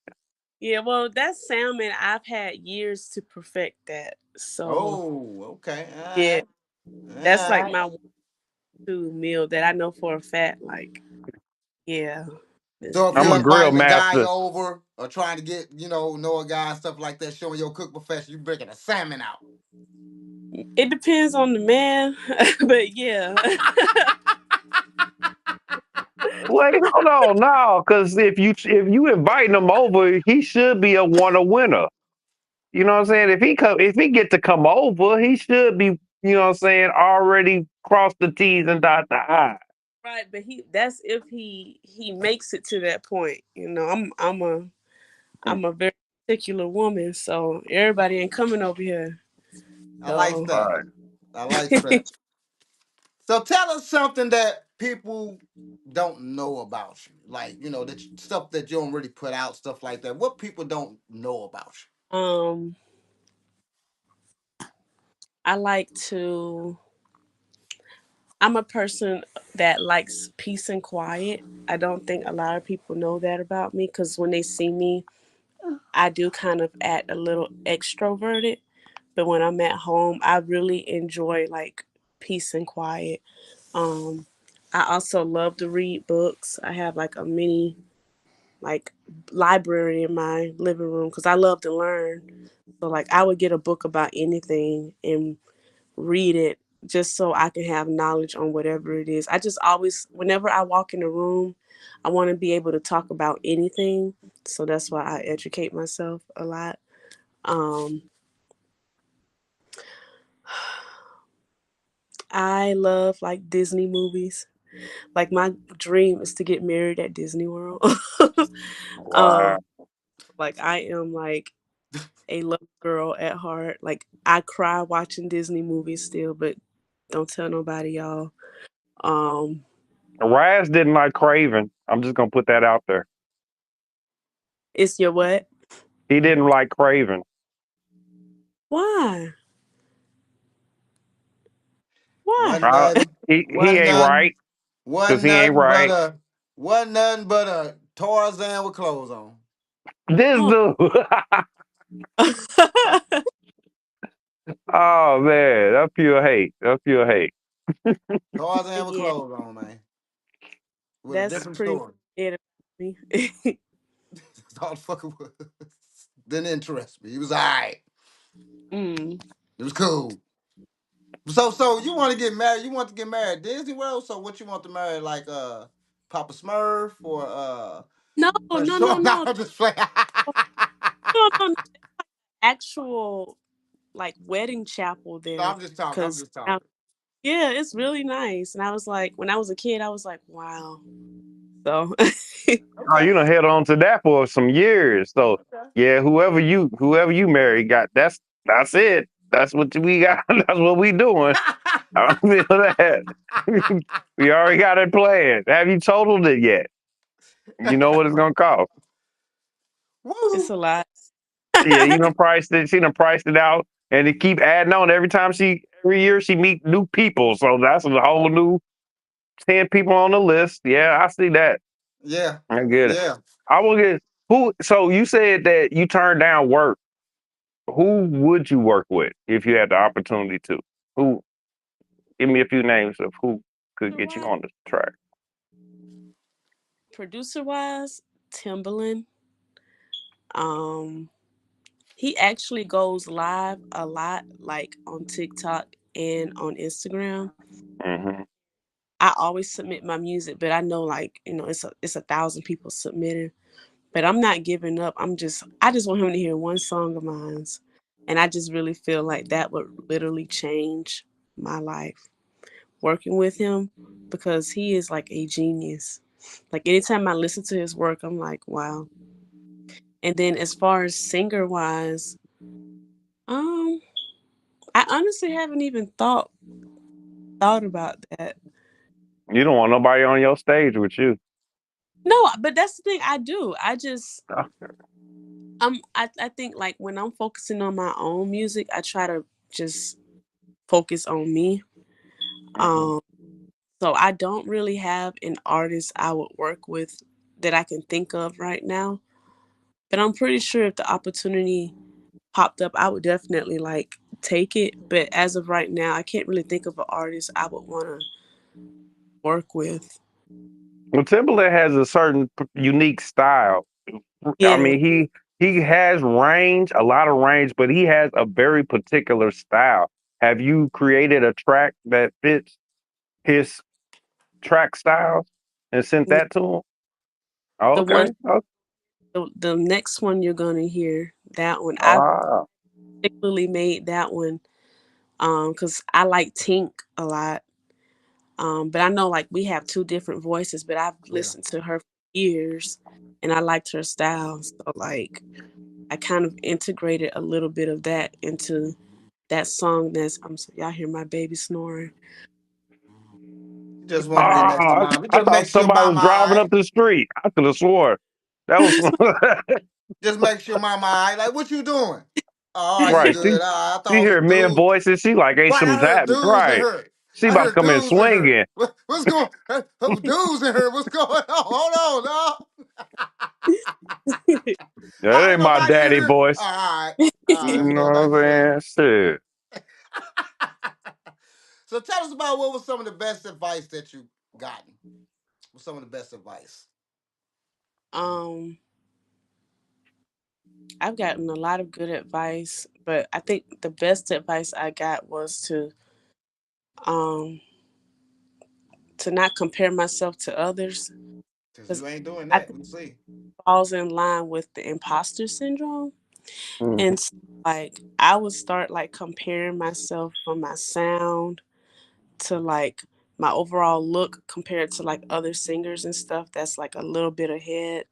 Yeah, well, that's salmon. I've had years to perfect that. So, Oh, okay. All yeah, right. All that's like right. my two meal that I know for a fact. Like, yeah, it's So if I'm you're a good. grill inviting a guy master. over or trying to get, know a guy and stuff like that, showing your cook profession, you breaking a salmon out. It depends on the man, but yeah. Wait, hold on, no, because if you inviting him over, he should be a winner. You know what I'm saying? If he get to come over, he should be, you know what I'm saying, already cross the T's and dot the I. Right, but that's if he makes it to that point. I'm a very particular woman, so everybody ain't coming over here. I like So, that. Right. I like that. So tell us something that people don't know about you, like that stuff that you don't really put out, stuff like that. What people don't know about um, I like to. I'm a person that likes peace and quiet. I don't think a lot of people know that about me because when they see me, I do kind of act a little extroverted. But when I'm at home, I really enjoy like peace and quiet. Um, I also love to read books. I have like a mini like library in my living room because I love to learn. So like I would get a book about anything and read it just so I can have knowledge on whatever it is. I just always, whenever I walk in a room, I want to be able to talk about anything. So that's why I educate myself a lot. Um, I love like Disney movies. Like my dream is to get married at Disney World. Wow. um, like I am like a love girl at heart. Like I cry watching Disney movies still, but don't tell nobody, y'all. Um, Razz didn't like Craven. I'm just gonna put that out there. it's your what? He didn't like Craven. Why? Why? Wasn't nothing, He wasn't ain't nothing, right because he ain't right. wasn't nothing but a Tarzan with clothes on. This Oh. dude. Oh man, that's pure hate. That's pure hate. Tarzan with Yeah, clothes on, man. With a that's different pretty much story. it about me. That's all the fucker was. Didn't interest me. He was alright. mm. It was cool. So you want to get married? You want to get married at Disney World? So what you want to marry? Like Papa Smurf or No, no, no, Sure, no, no, I'm just playing. no, no, no. Actual like wedding chapel No, there, I'm just talking. I'm because just talking. yeah, it's really nice. And I was like, when I was a kid, I was like, wow. So Oh, Okay. you done held on to that for some years. So Okay. yeah, whoever you marry got that's it. That's what we got. That's what we doing. I feel that. We already got it planned. Have you totaled it yet? You know what it's gonna cost. it's Woo! a lot. Yeah, you done priced it. She done priced it out, and it keep adding on every year she meet new people. So that's a whole new 10 people on the list. Yeah, I see that. Yeah. I get it. Yeah. I will get who. So you said that you turned down work. Who would you work with if you had the opportunity to? Who? Give me a few names of who could get you on the track. Producer wise, Timbaland. Um, he actually goes live a lot, like on TikTok and on Instagram. Hmm. I always submit my music, but I know like it's a thousand people submitting. But I'm not giving up. I just want him to hear one song of mine, and I just really feel like that would literally change my life working with him because he is like a genius. Like anytime I listen to his work, I'm like, wow. And then as far as singer wise, um, I honestly haven't even thought about that. You don't want nobody on your stage with you. No, but that's the thing I do. Uh, I think like when I'm focusing on my own music, I try to just focus on me. mhm. Um, so I don't really have an artist I would work with that I can think of right now. But I'm pretty sure if the opportunity popped up, I would definitely like take it. But as of right now, I can't really think of an artist I would want to work with. Well, Timberland has a certain unique style. I Yeah, mean, he has range, a lot of range, but he has a very particular style. Have you created a track that fits his track style and sent yeah. that to him? The one, Okay. the next one you're gonna hear that one. I Ah. particularly made that one because I like Tink a lot. But I know like we have two different voices, but I've Yeah. listened to her for years and I liked her style. So like I kind of integrated a little bit of that into that song that's I'm so y'all hear my baby snoring. You just want to be next to Ah, mom. It I just thought makes your somebody was mama driving alright. up the street. I could have swore that was Just makes your mama alright. Like, what you doing? Oh, you right. good. I She thought hear some men dudes. voices. She like, ain't Right, I something's heard happening. dudes in Right. her. She I about to heard come in dudes in her. swinging. What's going dudes in her? What's going on? Hold on, dog. That I ain't ain't my nobody in daddy here. voice. All right. You That's know what what I'm saying. I'm saying? Shit. So tell us about what was some of the best advice that you gotten. What's some of the best advice? um I've gotten a lot of good advice, but I think the best advice I got was um to not compare myself to others Because because you ain't doing I that. think We see. it falls in line with the imposter syndrome. Mhm. And so, like I would start like comparing myself from my sound to like my overall look compared to like other singers and stuff that's like a little bit ahead,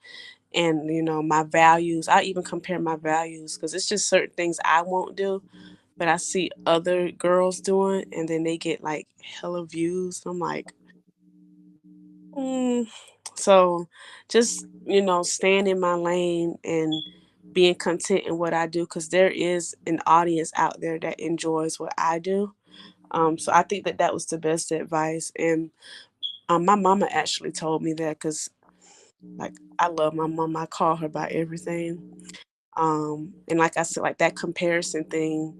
and my values. I even compare my values because it's just certain things I won't do, but I see other girls doing and then they get like hella views. I'm like, mm. So just staying in my lane and being content in what I do, because there is an audience out there that enjoys what I do. So I think that that was the best advice. And my mama actually told me that, because like I love my mom. I call her by everything. And like I said, like that comparison thing,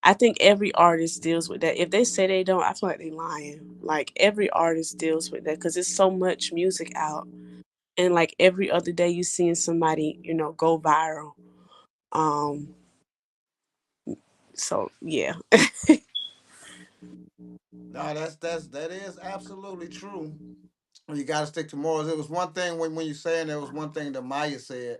I think every artist deals with that. If they say they don't, I feel like they lying. Like every artist deals with that, because there's so much music out, and like every other day you seeing somebody, go viral. Um, so yeah. No, that is absolutely true. You got to stick to morals. It was one thing when you saying there was one thing that Maya said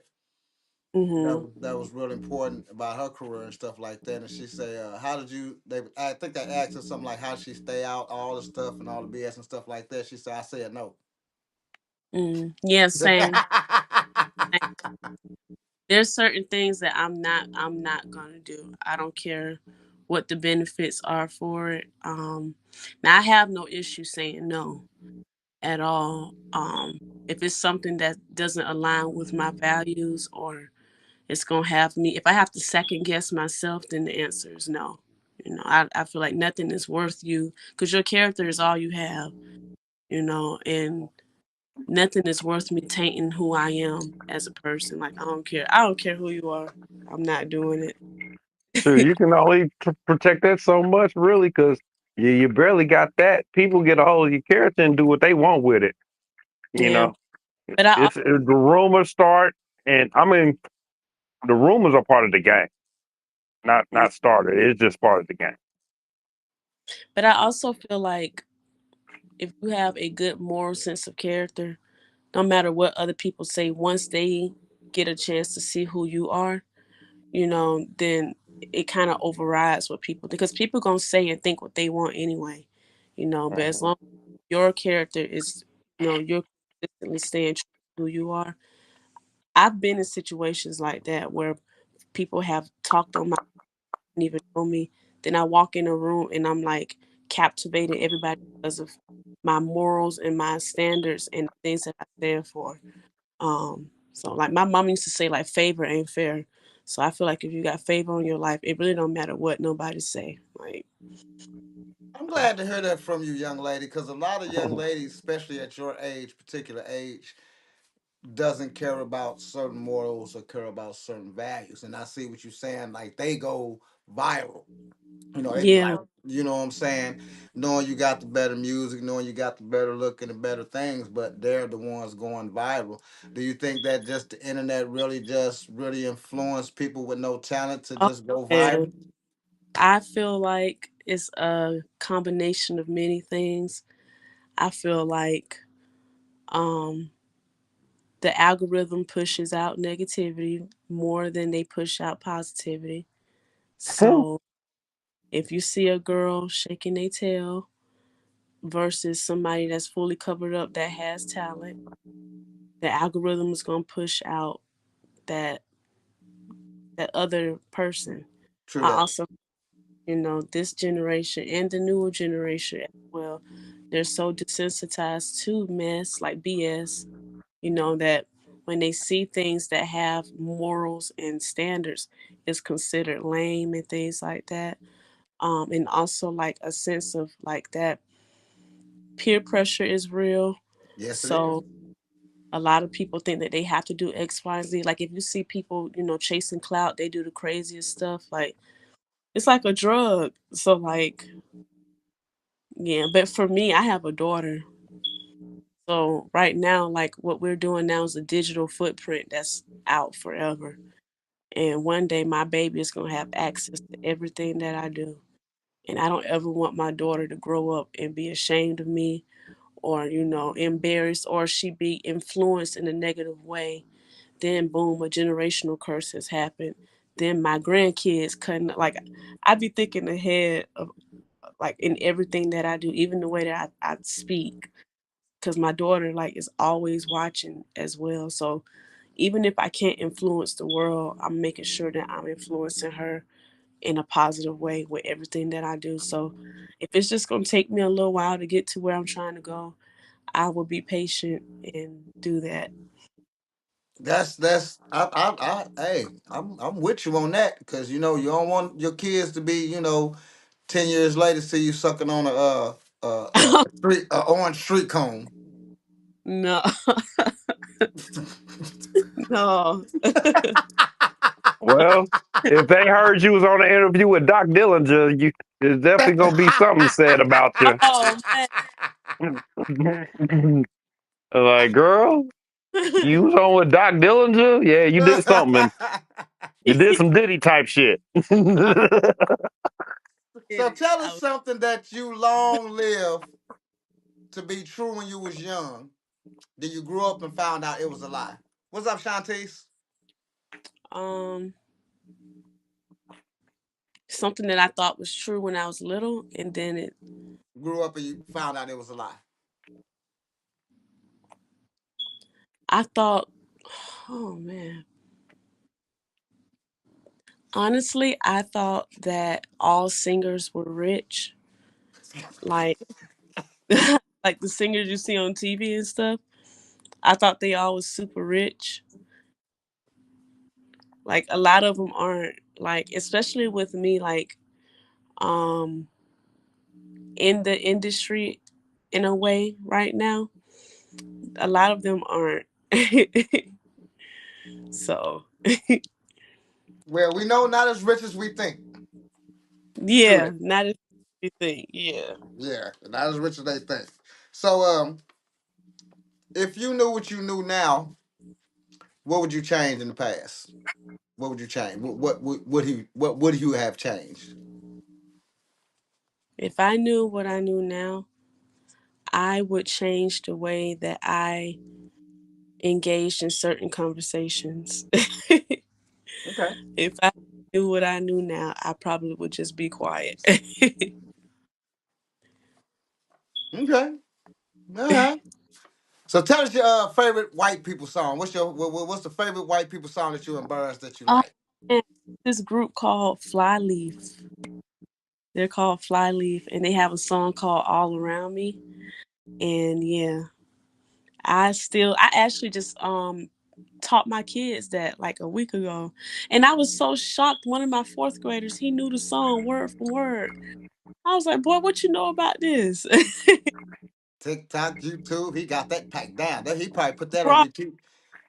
Hmm. that was really important about her career and stuff like that. And she say, "How did you?" I think they asked her something like, "How did she stay out all the stuff and all the BS and stuff like that?" She said, "I said no." Yeah, same. There's certain things that I'm not gonna do. I don't care what the benefits are for it. Now I have no issue saying no at all. If it's something that doesn't align with my values, or it's gonna have me, if I have to second guess myself, then the answer is no. I feel like nothing is worth you, because your character is all you have, and nothing is worth me tainting who I am as a person. Like I don't care who you are. I'm not doing it. Sure, you can only protect that so much, really, because you barely got that. People get a hold of your character and do what they want with it. You Yeah. know, But I the rumors start, and I mean, the rumors are part of the game, not started. It's just part of the game. but I also feel like if you have a good moral sense of character, no matter what other people say, once they get a chance to see who you are, then it kind of overrides what people, because people gonna say and think what they want anyway. But as long as your character is, you're consistently staying true to who you are. I've been in situations like that where people have talked on my, didn't even know me. Then I walk in a room and I'm like captivating everybody because of my morals and my standards and the things that I stand for. So like my mom used to say, like favor ain't fair. So I feel like if you got favor on your life, it really don't matter what nobody say. Like, I'm glad to hear that from you, young lady, because a lot of young ladies, especially at your age, particular age, doesn't care about certain morals or care about certain values. And I see what you're saying. Like they go viral. They be yeah. like, you know what I'm saying? Knowing you got the better music, knowing you got the better look and the better things, but they're the ones going viral. Do you think that just the internet really just really influenced people with no talent to Oh, just go man. viral? I feel like it's a combination of many things. I feel like um the algorithm pushes out negativity more than they push out positivity. So if you see a girl shaking their tail versus somebody that's fully covered up that has talent, the algorithm is going to push out that other person. True I that. also, this generation and the newer generation as well, they're so desensitized to mess, like BS, that when they see things that have morals and standards, it's considered lame and things like that. And also like a sense of like that peer pressure is real. Yes, it is. So a lot of people think that they have to do X, Y, and Z. Like if you see people, chasing clout, they do the craziest stuff. Like it's like a drug. So like, yeah. But for me, I have a daughter. So right now, like what we're doing now is a digital footprint that's out forever. And one day my baby is gonna have access to everything that I do. And I don't ever want my daughter to grow up and be ashamed of me, or, embarrassed, or she be influenced in a negative way. Then boom, a generational curse has happened. Then my grandkids couldn't, like, I be thinking ahead of, like, in everything that I do, even the way that I speak, because my daughter like is always watching as well. So even if I can't influence the world, I'm making sure that I'm influencing her in a positive way with everything that I do. So if it's just gonna take me a little while to get to where I'm trying to go, I will be patient and do that. hey, I'm with you on that because you know you don't want your kids to be 10 years later see you sucking on a orange street cone. No, no. Well, if they heard you was on an interview with Doc Dillinger, you there's definitely gonna be something said about you. Oh man. Like, girl, you was on with Doc Dillinger? Yeah, you did something. You did some Diddy type shit. So It. tell I us was, something that you long live to be true when you was young. Then you grew up and found out it was a lie. What's up, Shantice? um something that I thought was true when I was little, and then it. Grew up and you found out it was a lie. I thought, oh man. Honestly, I thought that all singers were rich, like like the singers you see on TV and stuff. I thought they all was super rich. Like a lot of them aren't. Like especially with me, like um in the industry, in a way right now, a lot of them aren't. So Well, we know not as rich as we think. True yeah, that. not as you think. Yeah. Yeah, not as rich as they think. So, if you knew what you knew now, what would you change in the past? What would you change? What would you have changed? If I knew what I knew now, I would change the way that I engaged in certain conversations. Okay. If I knew what I knew now, I probably would just be quiet. Okay. All right. So tell us your favorite white people song. What's the favorite white people song that you embarrassed that you Oh, like? man. This group called Flyleaf. They're called Flyleaf, and they have a song called All Around Me. And yeah, I actually just taught my kids that like a week ago. And I was so shocked. One of my fourth graders, he knew the song word for word. I was like, boy, what you know about this? TikTok, YouTube, he got that packed down. He probably put that on Pro- repeat.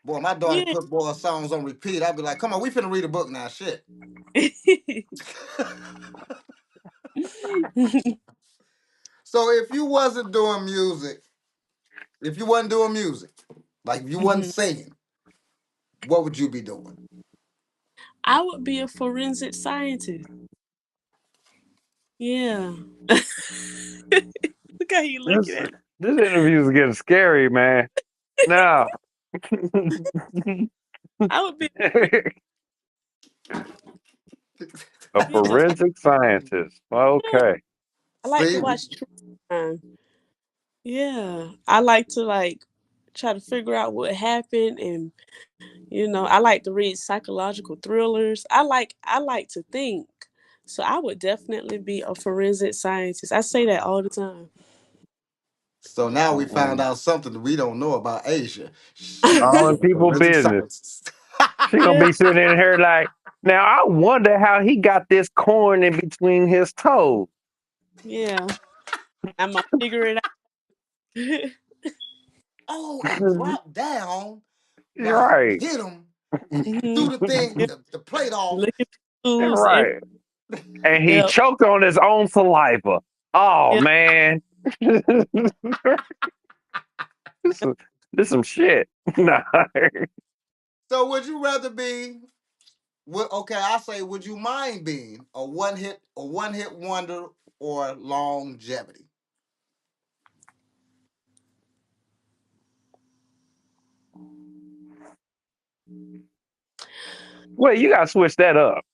Boy, my daughter yeah. put boy songs on repeat. I'd be like, come on, we finna read a book now. Shit. So if you wasn't doing music, if you wasn't doing music, like if you wasn't Mhm. singing, what would you be doing? I would be a forensic scientist. Yeah. Look how you looking this at this interview is getting scary, man. Now, I would be a yeah. forensic scientist. Yeah. Okay. I like to See, watch true crime. Yeah. I like to like try to figure out what happened, and I like to read psychological thrillers. I like to think. So I would definitely be a forensic scientist. I say that all the time. so now we found Mm-mm. out something that we don't know about Asia. She's All a in people forensic business. scientist. She gonna Yeah. be sitting in here like, now I wonder how he got this corn in between his toes. Yeah. I'm gonna figure it out. Oh, it dropped down You're while he right. hit him, and he Hmm. threw the thing, the plate off. Look at the You're tools and right. And he yep. choked on his own saliva. Oh Yep. man. this is this some shit. Nah. So would you rather be? Okay, I say, would you mind being a one hit wonder or longevity? Well, you gotta switch that up.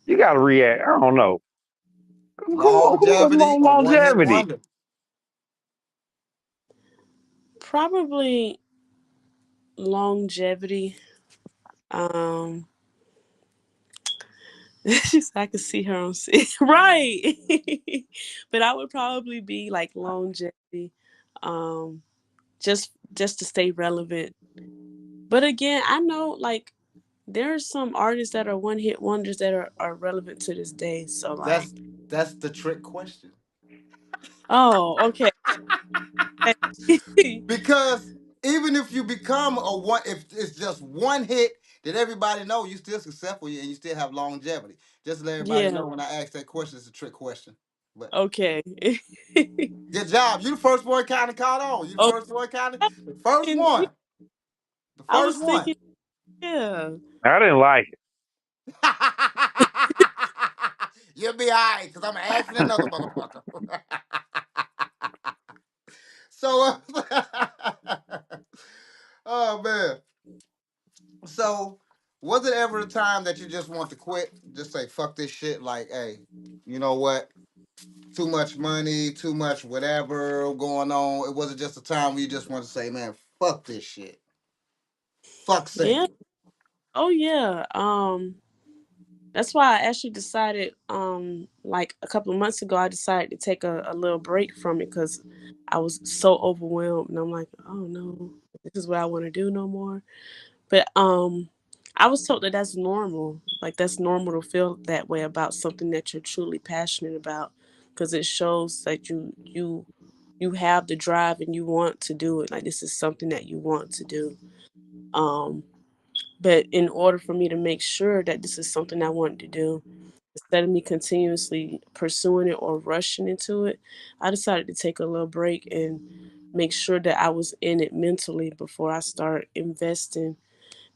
You gotta react. I don't know. Who would Longevity want or one hit longevity? wonder? Probably longevity. Um she's I could see her on right. But I would probably be like longevity. Um just to stay relevant. But again, I know like there are some artists that are one hit wonders that are relevant to this day. So like, That's that's the trick question. oh, okay. Because even if you become a one, if it's just one hit that everybody know, you still successful and you still have longevity. Just to let everybody Yeah. know when I ask that question, it's a trick question. But Okay. good job. You the first one kind of caught on. You the Oh, first one kind of the first and one. The I first was one. thinking, yeah, I didn't like You'll be all right, because I'm asking another motherfucker. So, oh man. So, was it ever a time that you just want to quit? Just say, fuck this shit? Like, hey, you know what? Too much money, too much whatever going on. It wasn't just a time where you just want to say, man, fuck this shit. Fuck yeah. singing. Oh yeah. That's why I actually decided, like a couple of months ago, I decided to take a little break from it because I was so overwhelmed, and I'm like, oh no, this is what I want to do no more. But I was told that that's normal. Like that's normal to feel that way about something that you're truly passionate about, because it shows that you have the drive and you want to do it. Like this is something that you want to do. Um, but in order for me to make sure that this is something I want to do, instead of me continuously pursuing it or rushing into it, I decided to take a little break and make sure that I was in it mentally before I start investing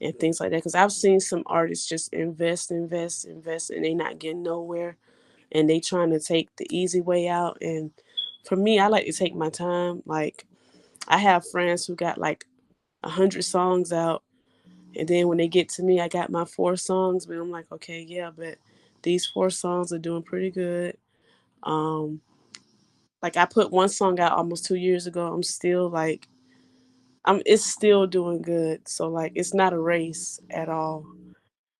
and things like that. Because I've seen some artists just invest, and they not getting nowhere, and they trying to take the easy way out. And for me, I like to take my time. Like I have friends who got like 100 songs out, and then when they get to me, I got my 4 songs, but I'm like, okay, yeah, but these 4 songs are doing pretty good. Um, like I put one song out almost 2 years ago. I'm still like, it's still doing good. So like, it's not a race at all.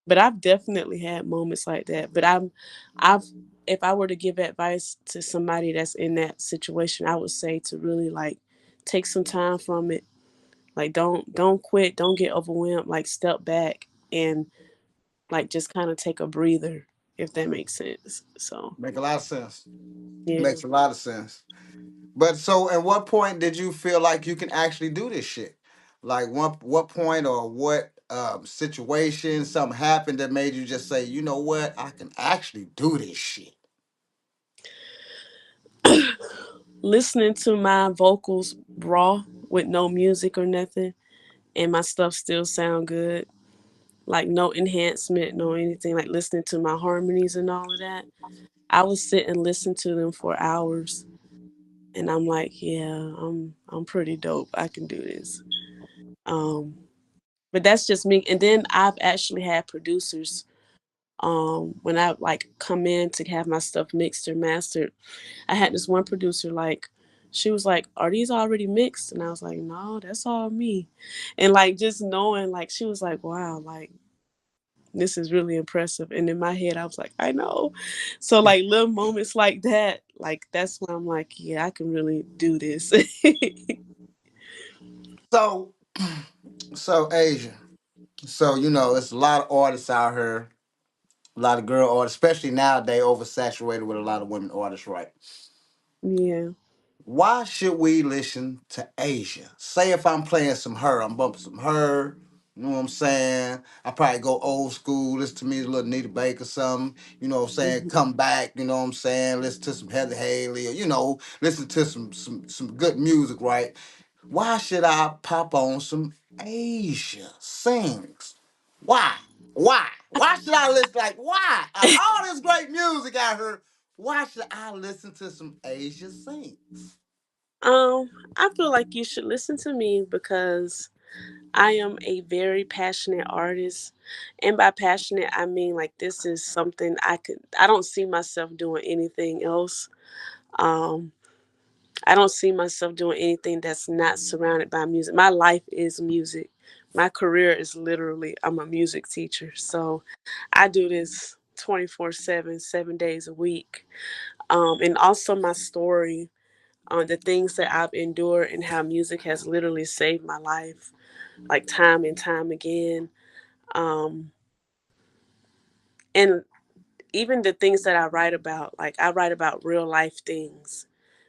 But I've definitely had moments like that. But I've, if I were to give advice to somebody that's in that situation, I would say to really like take some time from it. Like don't quit, don't get overwhelmed. Like step back and like just kind of take a breather, if that makes sense. So Make a lot of sense. yeah. Makes a lot of sense. But so, at what point did you feel like you can actually do this shit? Like, what point or what situation, something happened that made you just say, you know what, I can actually do this shit. Listening to my vocals raw with no music or nothing, and my stuff still sound good. Like no enhancement, no anything. Like listening to my harmonies and all of that. I would sit and listen to them for hours, and I'm like, yeah, I'm pretty dope. I can do this. Um, but that's just me. And then I've actually had producers. When I like come in to have my stuff mixed or mastered, I had this one producer like, she was like, "Are these already mixed?" And I was like, "No, that's all me." And like just knowing, like she was like, "Wow, like this is really impressive." And in my head, I was like, "I know." So like little moments like that, like that's when I'm like, "Yeah, I can really do this." So, so Asia. So it's a lot of artists out here, a lot of girl artists, especially nowadays, oversaturated with a lot of women artists, right? Yeah. Why should we listen to Asia? Say if I'm playing some her, I'm bumping some her. You know what I'm saying? I probably go old school, listen to me a little Nita Baker or something. You know what I'm saying? Mhm. Come back, you know what I'm saying? Listen to some Heather Haley, or listen to some good music, right? Why should I pop on some Asia sings? Why? Why? Why should I listen? Like, why? Out of all this great music I heard, why should I listen to some Asia sings? I feel like you should listen to me because I am a very passionate artist. And by passionate, I mean like this is something I don't see myself doing anything else. Um, I don't see myself doing anything that's not surrounded by music. My life is music. My career is literally, I'm a music teacher. So I do this 24/7, 7 days a week. And also my story on the things that I've endured and how music has literally saved my life. like time and time again. Um, and even the things that I write about, like I write about real life things.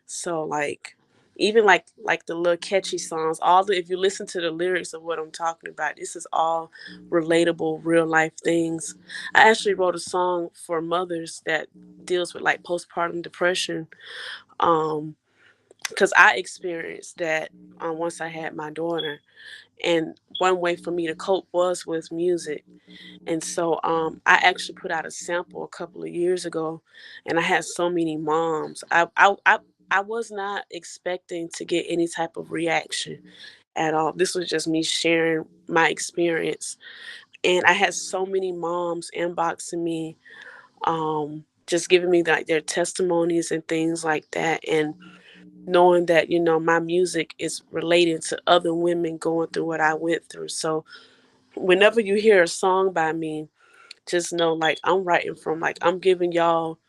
So like even like the little catchy songs, all the if you listen to the lyrics of what I'm talking about, this is all relatable real life things. I actually wrote a song for mothers that deals with like postpartum depression. Um because I experienced that once I had my daughter, and one way for me to cope was with music. And so I actually put out a sample a couple of years ago, and I had so many moms. I was not expecting to get any type of reaction at all. This was just me sharing my experience, and I had so many moms inboxing me, just giving me like their testimonies and things like that, and knowing that my music is relating to other women going through what I went through. So whenever you hear a song by me, just know like I'm writing from like I'm giving y'all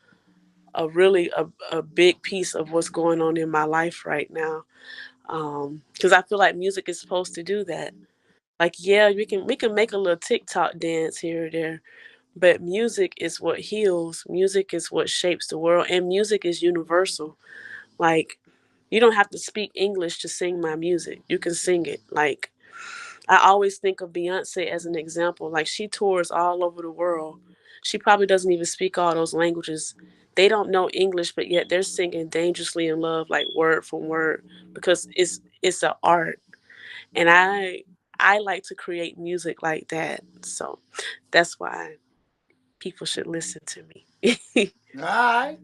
a really a big piece of what's going on in my life right now. Because I feel like music is supposed to do that. Like yeah, we can make a little TikTok dance here or there, but music is what heals. Music is what shapes the world, and music is universal. Like you don't have to speak English to sing my music. You can sing it. Like I always think of Beyonce as an example. Like she tours all over the world. She probably doesn't even speak all those languages. They don't know English, but yet they're singing "Dangerously in Love" like word for word because it's an art, and I like to create music like that. So that's why people should listen to me. All right.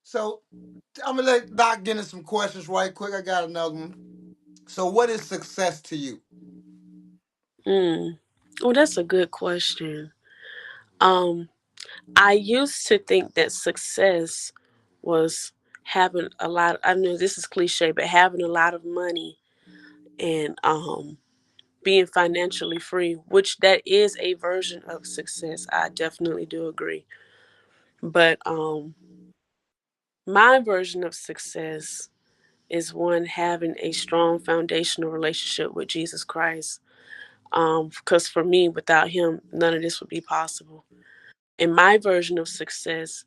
So I'm gonna let Doc get in some questions right quick. I got another one. So what is success to you? mm. Oh, that's a good question. Um, I used to think that success was having a lot. I know this is cliche, but having a lot of money and being financially free, which that is a version of success. I definitely do agree. But my version of success is one having a strong foundational relationship with Jesus Christ. Because for me, without Him, none of this would be possible. And my version of success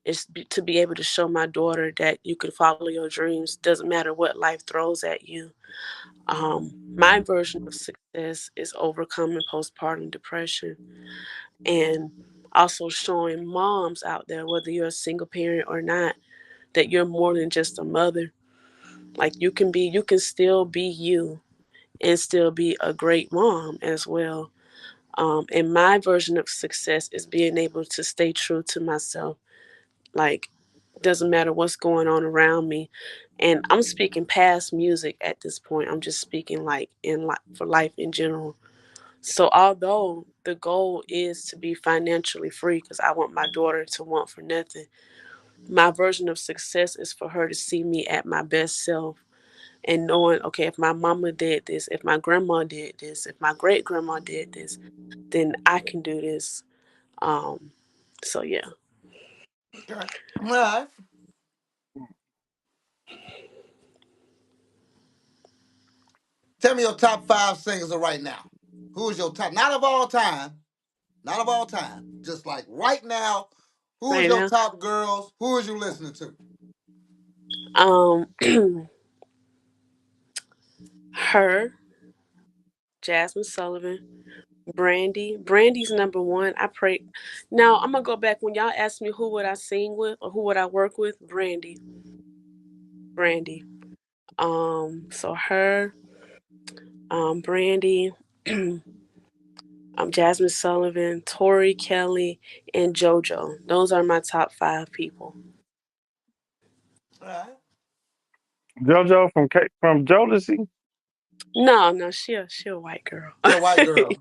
is to be able to show my daughter that you can follow your dreams. Doesn't matter what life throws at you. My version of success is overcoming postpartum depression, and also showing moms out there, whether you're a single parent or not, that you're more than just a mother. Like you can still be you and still be a great mom as well. And my version of success is being able to stay true to myself. Like, doesn't matter what's going on around me. And I'm speaking past music at this point. I'm just speaking like for life in general. So although the goal is to be financially free because I want my daughter to want for nothing, my version of success is for her to see me at my best self and knowing, okay, if my mama did this, if my grandma did this, if my great grandma did this, then I can do this. Um, so yeah. Okay. All right. Tell me your top five singers of right now. Who is your top? Not of all time. Not of all time. Just like right now. Who is Right your now. top girls? Who is you listening to? Um her, Jasmine Sullivan, Brandy. Brandy's number one. I pray. Now I'm gonna go back. When y'all ask me who would I sing with or who would I work with, Brandy. Brandy. So her, Brandy, Jasmine Sullivan, Tori Kelly, and JoJo. Those are my top five people. All right. JoJo from Jodeci. No, no, she a white girl. She a white girl.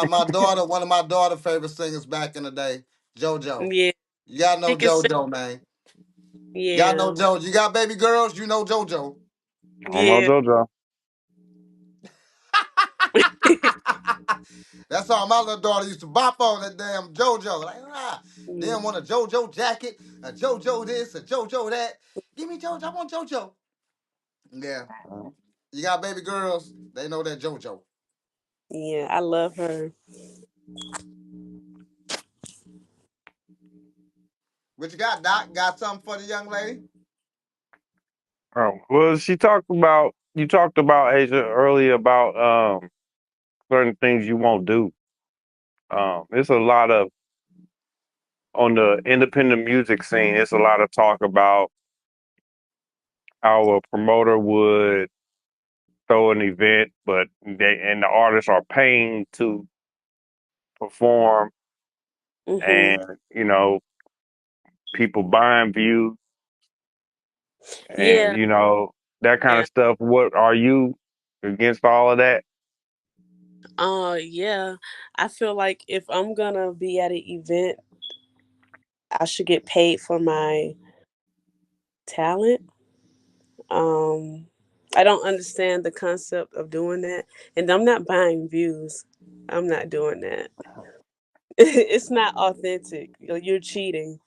My daughter, one of my daughter favorite singers back in the day, JoJo. Yeah, You gotta know she can sing. JoJo, man. You gotta know Yeah, JoJo. You got baby girls, you know JoJo. I don't know yeah. JoJo. That's all my little daughter used to bop on that damn JoJo. Like, then want a JoJo jacket, a JoJo this, a JoJo that. Give me JoJo, I want JoJo. Yeah. You got baby girls, they know that JoJo. Yeah, I love her. What you got, Doc? Got something for the young lady? Oh, well, you talked about Asia earlier about certain things you won't do. It's a lot of on the independent music scene. It's a lot of talk about how a promoter would throw an event, but the artists are paying to perform, Mhm. and people buying views, and Yeah. that kind Yeah. of stuff. What are you against all of that? Yeah. I feel like if I'm gonna be at an event, I should get paid for my talent. Um, I don't understand the concept of doing that, and I'm not buying views. I'm not doing that. It's not authentic. You're cheating.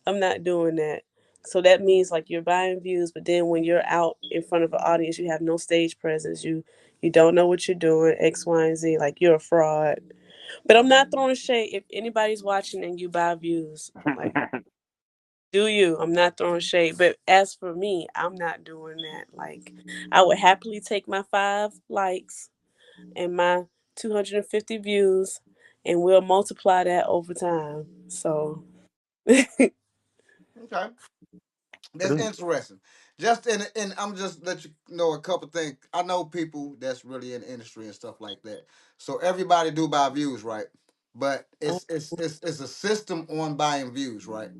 I'm not doing that. So that means like you're buying views, but then when you're out in front of an audience, you have no stage presence. You don't know what you're doing, X, Y, and Z. Like you're a fraud. But I'm not throwing shade. If anybody's watching and you buy views, like do you? I'm not throwing shade. But as for me, I'm not doing that. Like I would happily take my 5 likes and my 250 views, and we'll multiply that over time. So Okay. That's interesting. Just in I'm just let you know a couple things. I know people that's really in the industry and stuff like that. So everybody do buy views, right? But oh, it's a system on buying views, right?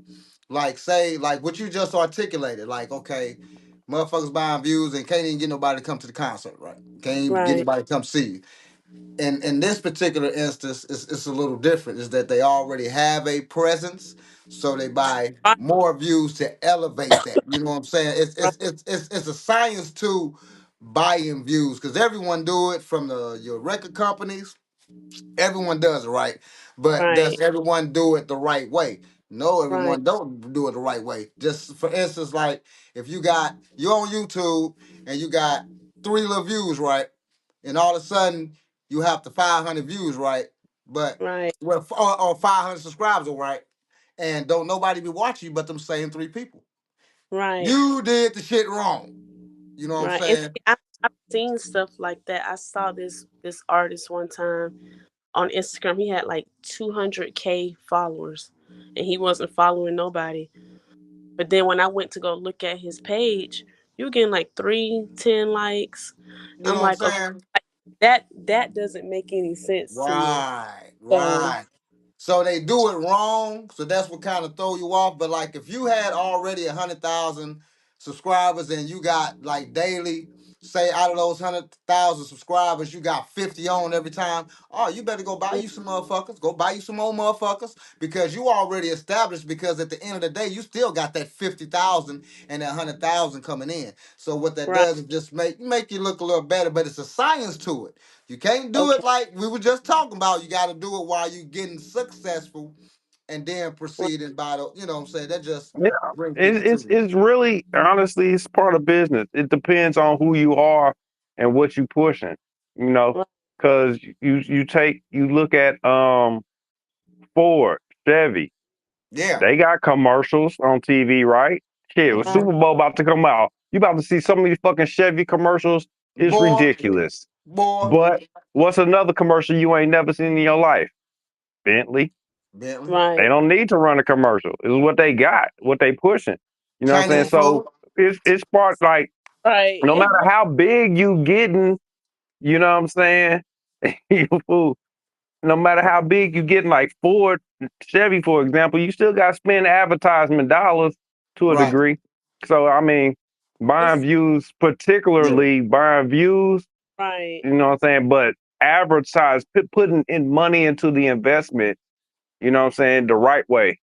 Like say like what you just articulated, like okay, motherfuckers buying views and can't even get nobody to come to the concert, right? Can't even get right, nobody to come see you. In this particular instance, it's a little different. Is that they already have a presence, so they buy right, more views to elevate that. You know what I'm saying? right, It's a science to buying views because everyone do it from the your record companies. Everyone does it right, but right, does everyone do it the right way? No, right, everyone don't do it the right way. Just for instance, like if you're on YouTube and you got three little views, right, and all of a sudden you have the 500 views, right, but right, well, or 500 subscribers, right, and don't nobody be watching you but them same three people. right, You did the shit wrong. You know what I'm right. And saying? see, I've seen stuff like that. I saw this artist one time on Instagram. He had like 200K followers, and he wasn't following nobody. But then when I went to go look at his page, you were getting like 3, 10 likes. You I'm know what I'm like, okay, saying? that doesn't make any sense to me. Right, So right. So they do it wrong. So that's what kind of throw you off. But like if you had already 100,000 subscribers and you got like daily, say out of those 100,000 subscribers, you got 50 on every time. Oh, you better go buy you some motherfuckers. Go buy you some more motherfuckers because you already established. Because at the end of the day, you still got that 50,000 and that 100,000 coming in. So what that right, does is just make you look a little better. But it's a science to it. You can't do it okay, like we were just talking about. You got to do it while you getting successful, and then right, proceed and by the. You know what I'm saying? That just Yeah, bring it's people to it's you. it's really honestly it's part of business. It depends on who you are and what you pushing. You know, right, because you look at Ford, Chevy. Yeah. They got commercials on TV, right? Shit, with right, Super Bowl about to come out, you about to see some of these fucking Chevy commercials. It's Boy, ridiculous. boy, But what's another commercial you ain't never seen in your life? Bentley. Bentley, They right, don't need to run a commercial. It's what they got, what they pushing. You know what I'm saying? Chinese So food. it's part like right. no It matter works. how big you getting, you know what I'm saying? You fool. No matter how big you getting, like Ford, Chevy, for example, you still got to spend advertisement dollars to a Right. degree. So I mean, buying It's views, Yeah. particularly buying views, right, you know what I'm saying? But putting in money into the investment, you know what I'm saying, the right way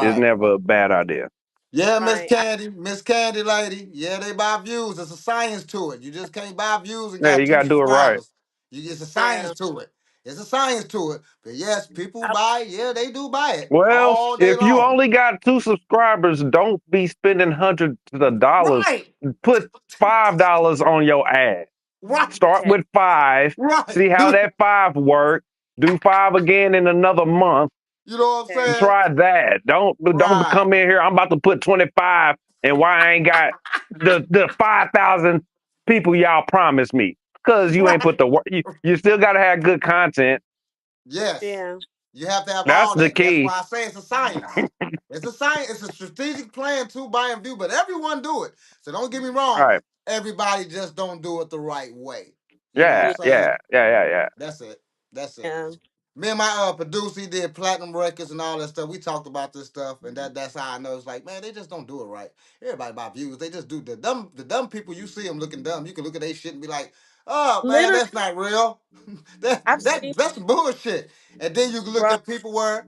is Right. never a bad idea. Yeah, right. Miss Candy lady. Yeah, they buy views. There's a science to it. You just can't buy views and Yeah, got you two got to do it right. subscribers. It's a science Yeah. to it. It's a science to it. But yes, people I, buy. Yeah, they do buy it Well, all day if you long. only got two subscribers, don't be spending hundreds of dollars. Right. Put $5 on your ad. Right. Start Okay. with 5. Right. See how Do that 5 work. Do 5 again in another month. you know what I'm Okay. saying? Try that. Don't Right. come in here. I'm about to put 25, and why I ain't got the 5,000 people y'all promised me? Because you ain't Right. put the work. You still got to have good content. Yes. Yeah. You have to have That's all the that. That's key. why I say it's a science. It's a science. It's a strategic plan to buy and view, but everyone do it. So don't get me All wrong. right. Everybody just don't do it the right way. You know what I'm Yeah, Yeah. saying? yeah, yeah, yeah, yeah. That's it. That's it. Yeah. Me and my producer, he did platinum records and all that stuff. We talked about this stuff, and that's how I know it's like, man, they just don't do it right. Everybody buy views. They just do the dumb people. You see them looking dumb. You can look at their shit and be like, oh man, Literally, that's not real. I've seen That's bullshit. And then you can look bro. at people where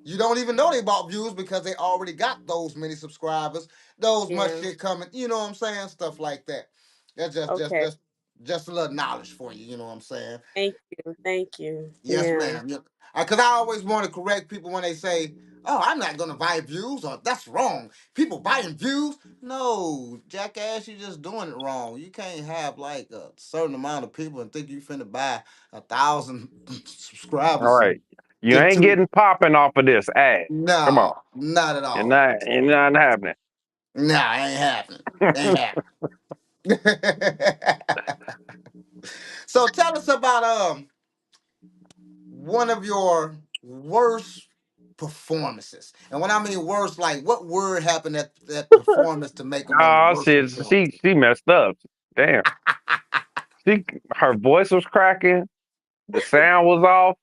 you don't even know they bought views because they already got those many subscribers, those much Yeah. shit coming. You know what I'm saying? Stuff like that. That's just just Okay. just just a little knowledge for you. You know what I'm saying? Thank you. Thank you. Yes, Yeah. ma'am. Because I always want to correct people when they say, "Oh, I'm not gonna buy views," or "That's wrong." People buying views? No, jackass, you just doing it wrong. You can't have like a certain amount of people and think you finna buy 1,000 All subscribers right. You to ain't to. getting popping off of this ad. Come on. No, not at You're all. not, you're not having Nah, ain't happening. Ain't it. happening. So tell us about one of your worst performances. And when I mean worst, like what word happened at that performance to make it one of the Oh worst shit. performances? She messed up. Damn. She her voice was cracking. The sound was off.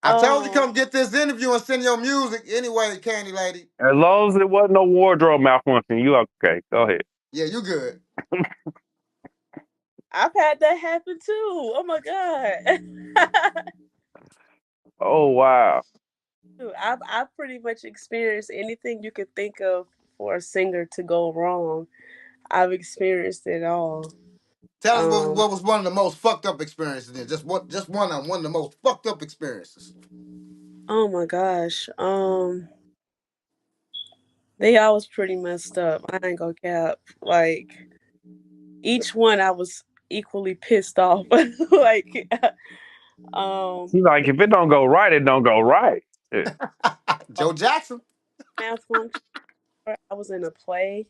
I told you Oh, come get this interview and send your music anyway, Candy Lady. As long as it wasn't no wardrobe malfunction, you okay. Go ahead. Yeah, you good. I've had that happen too. Oh my god. Oh wow. I've pretty much experienced anything you could think of for a singer to go wrong. I've experienced it all. Tell us Um, what was one of the most fucked up experiences then. Just one of the most fucked up experiences. oh my gosh. They all was pretty messed up. I ain't gonna cap. Like each one I was equally pissed off. Like um She's like, if it don't go right, it don't go right. Yeah. Joe Jackson. malfunction. I was in a play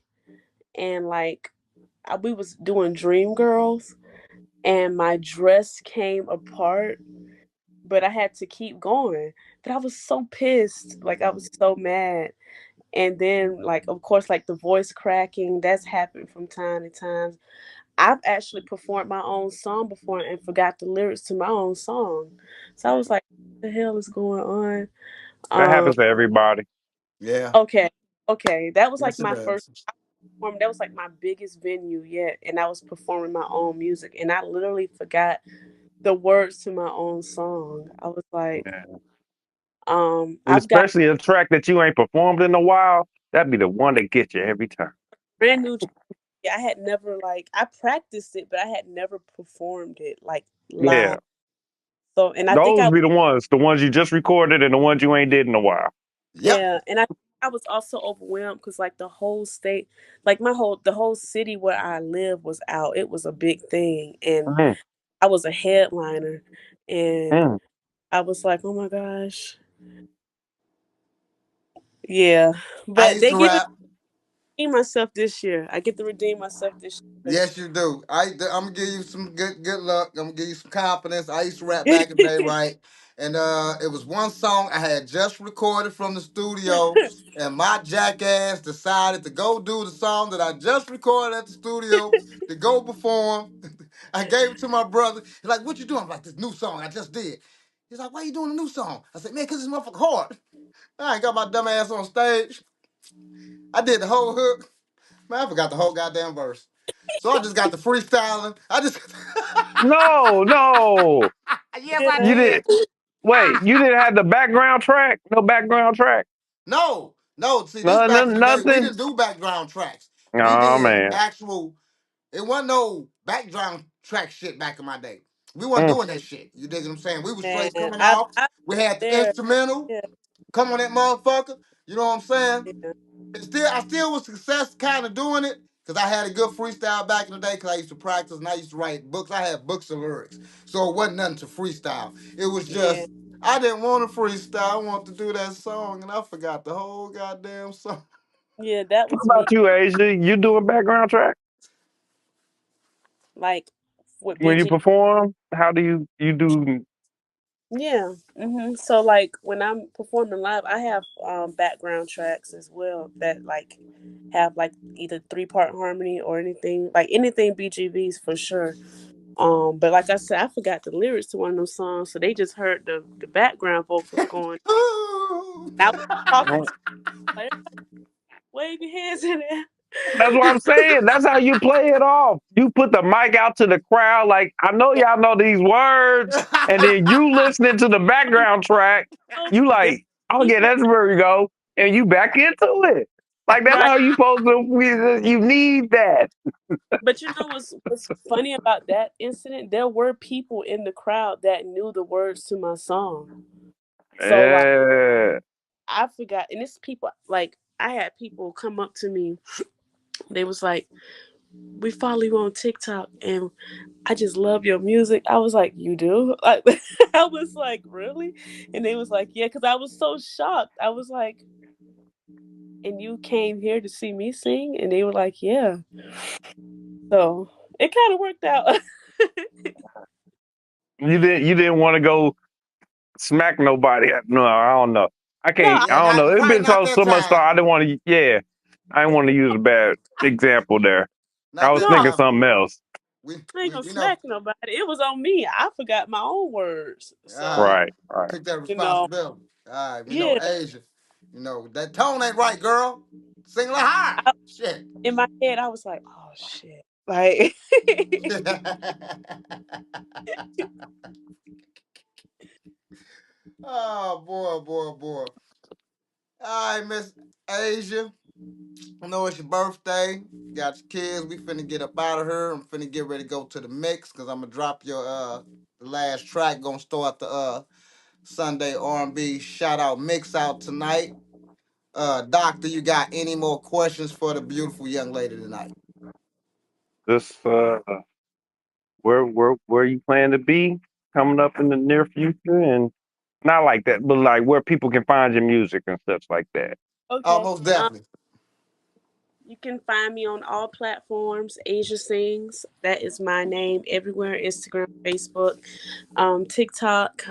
and like we was doing Dream Girls and my dress came apart, but I had to keep going. But I was so pissed. Like I was so mad. And then like of course like the voice cracking, that's happened from time to time. I've actually performed my own song before and forgot the lyrics to my own song. So I was like, what the hell is going on? That Um happens to everybody. Yeah. okay. Okay. That was like Yes, it my first does. perform. That was like my biggest venue yet. And I was performing my own music. And I literally forgot the words to my own song. I was like, Yeah. And I've got especially a track that you ain't performed in a while, that'd be the one that gets you every time. brand new. I had never like I practiced it, but I had never performed it like Yeah. live. So, and I think Those I be the ones you just recorded and the ones you ain't did in a while. Yep. yeah, and I was also overwhelmed because like the whole state, like the whole city where I live was out. It was a big thing, and Mm, I was a headliner, and mm. I was like, oh my gosh, yeah. I But used they to give me rap. redeem myself this year. I get to redeem myself this year. Yes, you do. I'm gonna give you some good luck. I'm gonna give you some confidence. I used to rap back in the day, right? And it was one song I had just recorded from the studio, and my jackass decided to go do the song that I just recorded at the studio to go perform. I gave it to my brother. He's like, "What you doing?" I'm like, "This new song I just did." He's like, "Why you doing a new song?" I said, "Man, cause this motherfucker hard." I ain't got my dumb ass on stage. I did the whole hook. Man, I forgot the whole goddamn verse. So I just got the freestyling. I just No, no. yes, I You Yeah. did did. wait, you didn't have the background track? No background track? No, no. See, this No, no back in the day, we nothing? didn't do background tracks. We Oh did man. actual. It wasn't no background track shit back in my day. We weren't Mm. doing that shit. You dig what I'm saying? We was Man, straight coming I've off. I've We had the there. instrumental. Yeah, Come on, that motherfucker. You know what I'm saying? yeah. I still was success kind of doing it. Cause I had a good freestyle back in the day. Cause I used to practice and I used to write books. I had books of lyrics, so it wasn't nothing to freestyle. It was Yeah, just I didn't want to freestyle. I wanted to do that song, and I forgot the whole goddamn song. yeah, that What was me. about you, Asia? You do a background track Like with when you BG. perform? How do you do? Yeah. So like when I'm performing live, I have background tracks as well that like have like either 3-part harmony or anything like anything BGVs for sure. But like I said, I forgot the lyrics to one of those songs, so they just heard the background vocals going. I was talking to like, wave your hands in there. That's what I'm saying. That's how you play it off. You put the mic out to the crowd. Like, I know Yeah. y'all know these words. And then you listening to the background track. So You the like, oh yeah, people that's where we go. And you back into it. Like, that's right. how you supposed to, you need that. But you know what's funny about that incident? There were people in the crowd that knew the words to my song. So like Yeah. I forgot, and it's people like I had people come up to me. They was like, "We follow you on TikTok, and I just love your music." I was like, "You do?" Like, I was like, "Really?" And they was like, "Yeah," because I was so shocked. I was like, "And you came here to see me sing?" And they were like, "Yeah." So it kind of worked out. You didn't want to go smack nobody. No, I don't know. No, I Yeah, don't know. not It's probably been not that so much stuff. time. I didn't want to, yeah. I didn't want to use a bad example there. I Not was that no, thinking time. something else. We I ain't we gonna we know. smack nobody. It was on me. I forgot my own words. All right, So, Right, right. took that you know, responsibility. All right, we know yeah. Asia. You know that tone ain't right, girl. Sing a little higher. I, Shit. in my head, I was like, oh shit. Like, Oh boy, boy, boy. All right, Miss Asia. I know it's your birthday. Got your kids. We finna get up out of here. I'm finna get ready to go to the mix because I'm gonna drop your the last track. Gonna start the Sunday R&B shout out mix out tonight. Doctor, you got any more questions for the beautiful young lady tonight? This where you plan to be coming up in the near future, and not like that, but like where people can find your music and stuff like that. Oh, okay. most definitely. You can find me on all platforms. Asia Sings. That is my name everywhere. Instagram, Facebook, TikTok.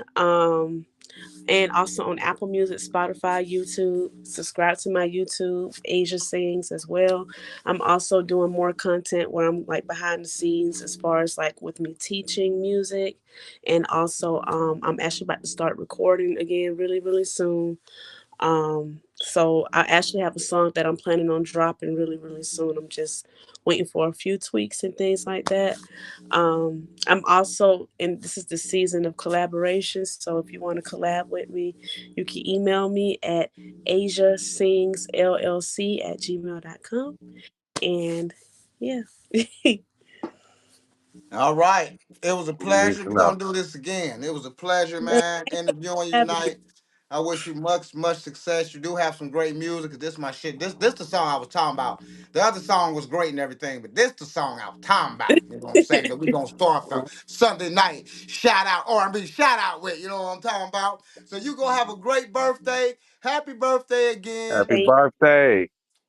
And also on Apple Music, Spotify, YouTube. Subscribe to my YouTube, Asia Sings as well. I'm also doing more content where I'm like behind the scenes as far as like with me teaching music. And also I'm actually about to start recording again really, really soon. So I actually have a song that I'm planning on dropping really, really soon. I'm just waiting for a few tweaks and things like that. I'm also, and this is the season of collaborations. So if you want to collab with me, you can email me at asiasingsllc@gmail.com. And yeah. All right. It was a Need pleasure. to We're know. gonna do this again. It was a pleasure, man, interviewing you Having me. tonight. I wish you much, much success. You do have some great music. 'Cause this is my shit. This the song I was talking about. The other song was great and everything, but this the song I was talking about. You know what I'm saying? That we gonna start the Sunday night shout out R&B shout out with. You know what I'm talking about? So you gonna have a great birthday. Happy birthday again. Happy Thank birthday. you.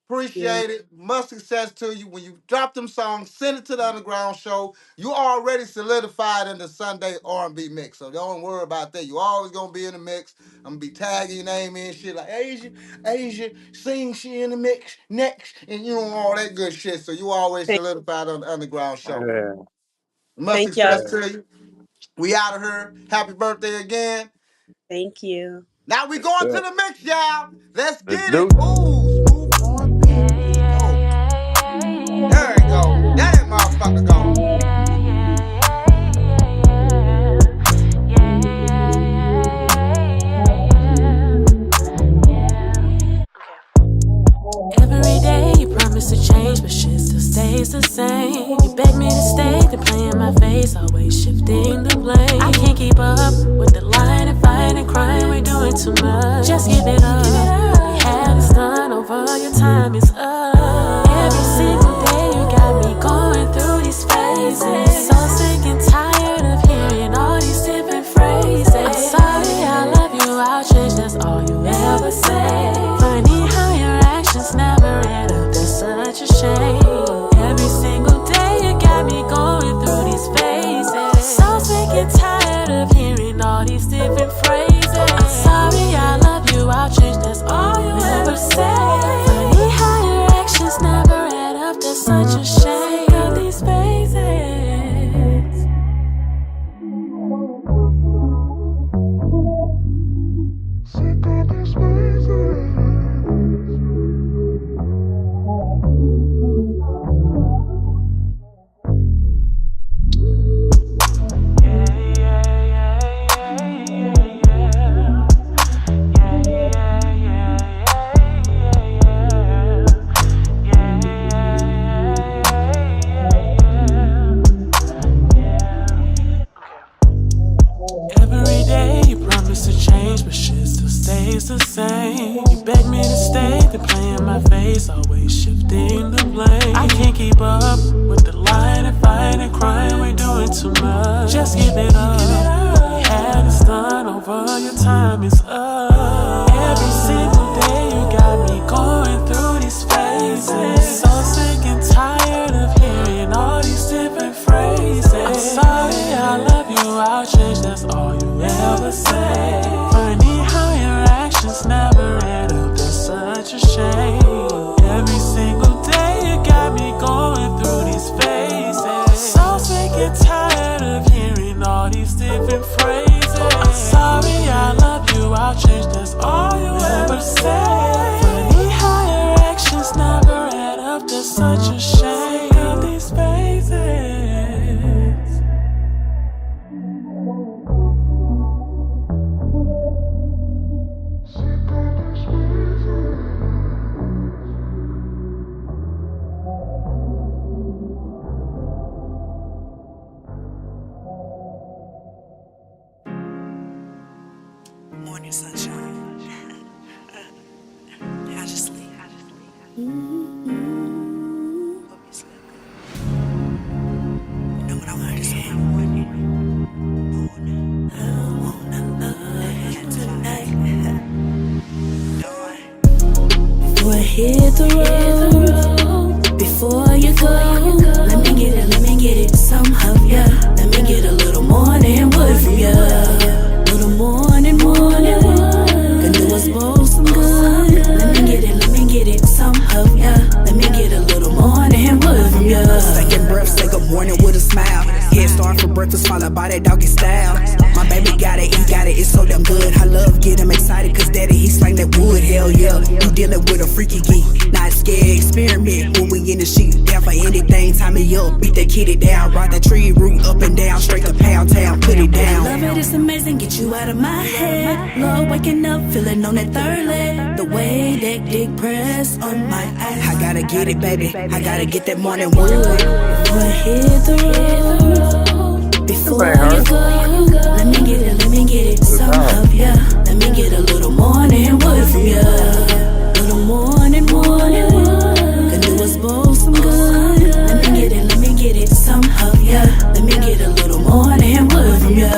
Appreciate it. Much success to you. When you drop them songs, send it to the Underground Show. You already solidified in the Sunday R&B mix, so don't worry about that. You always gonna be in the mix. I'm gonna be tagging your name in shit like Asia, sing she in the mix next, and you know all that good shit. So you always Thank, solidified on the Underground Show. Yeah, Much thank y'all. success yeah. to you. We out of here. Happy birthday again. Thank you. Now we Yes, going to sir. the mix, y'all. Let's Let's get do it. it. Ooh, smooth R&B. Here we go. There we go. That motherfucker go. Every day you promise to change, but shit still stays the same. You beg me to stay, to play in my face, always shifting the blame. I can't keep up with the lying and fighting and crying, we're doing too much. Just give it up. We had this done over, your time is up. Every single day you get tired of hearing all these different phrases. I'm sorry, I love you, I'll change, that's all you ever say. Funny how your actions never add up, that's such a shame. Of these phases. Every day you promise to change, but shit still stays the same. You beg me to stay, then play in my face, always shifting the blame. I can't keep up with the lying and fighting and crying, we're doing too much. Just give it up, you had this done over, your time is up. Every single day you got me going through these phases. So sick and tired of hearing all these different phrases. I'm sorry, I love you, I'll change, that's all you ever say. Funny how your actions never add up, that's such a shame. Every single day you got me going through these phases. So sick and tired of hearing all these different phrases. I'm sorry, I love you, I'll change, that's all you ever say. Funny how your actions never add up, that's such a shame. Of these phases. Morning sunshine. How'd you sleep? Hope you sleep good. You know what I want to say? I wanna love you tonight. Before I hit the road, before you go, let me get it, some of ya. Let me get a little morning wood from ya. Little morning wood, can do us both some good. Let me get it, some of ya. Let me get a little morning wood from ya. Second breath, take a morning with a smile. Head start for breakfast, followed by that doggy style. My baby got it, he got it, it's so damn good. I love get him excited, cause daddy, he slang that wood, hell yeah. You dealing with a freaky geek, not scared, experiment. When we in the sheet, down for anything, tie me up, beat that kitty down. Rock that tree root up and down, straight to Pound Town, put it down. I love it, it's amazing, get you out of my head. Lord, waking up, feeling on that third leg. The way that dick press on my ass. I gotta get it, baby, I gotta get that morning wood. Before I hit the road, before you go, let me get it, some of ya. Let me get a little morning wood from ya. Little morning wood, can do us both some good. Let me get it, some of ya. Let me get a little morning wood from ya.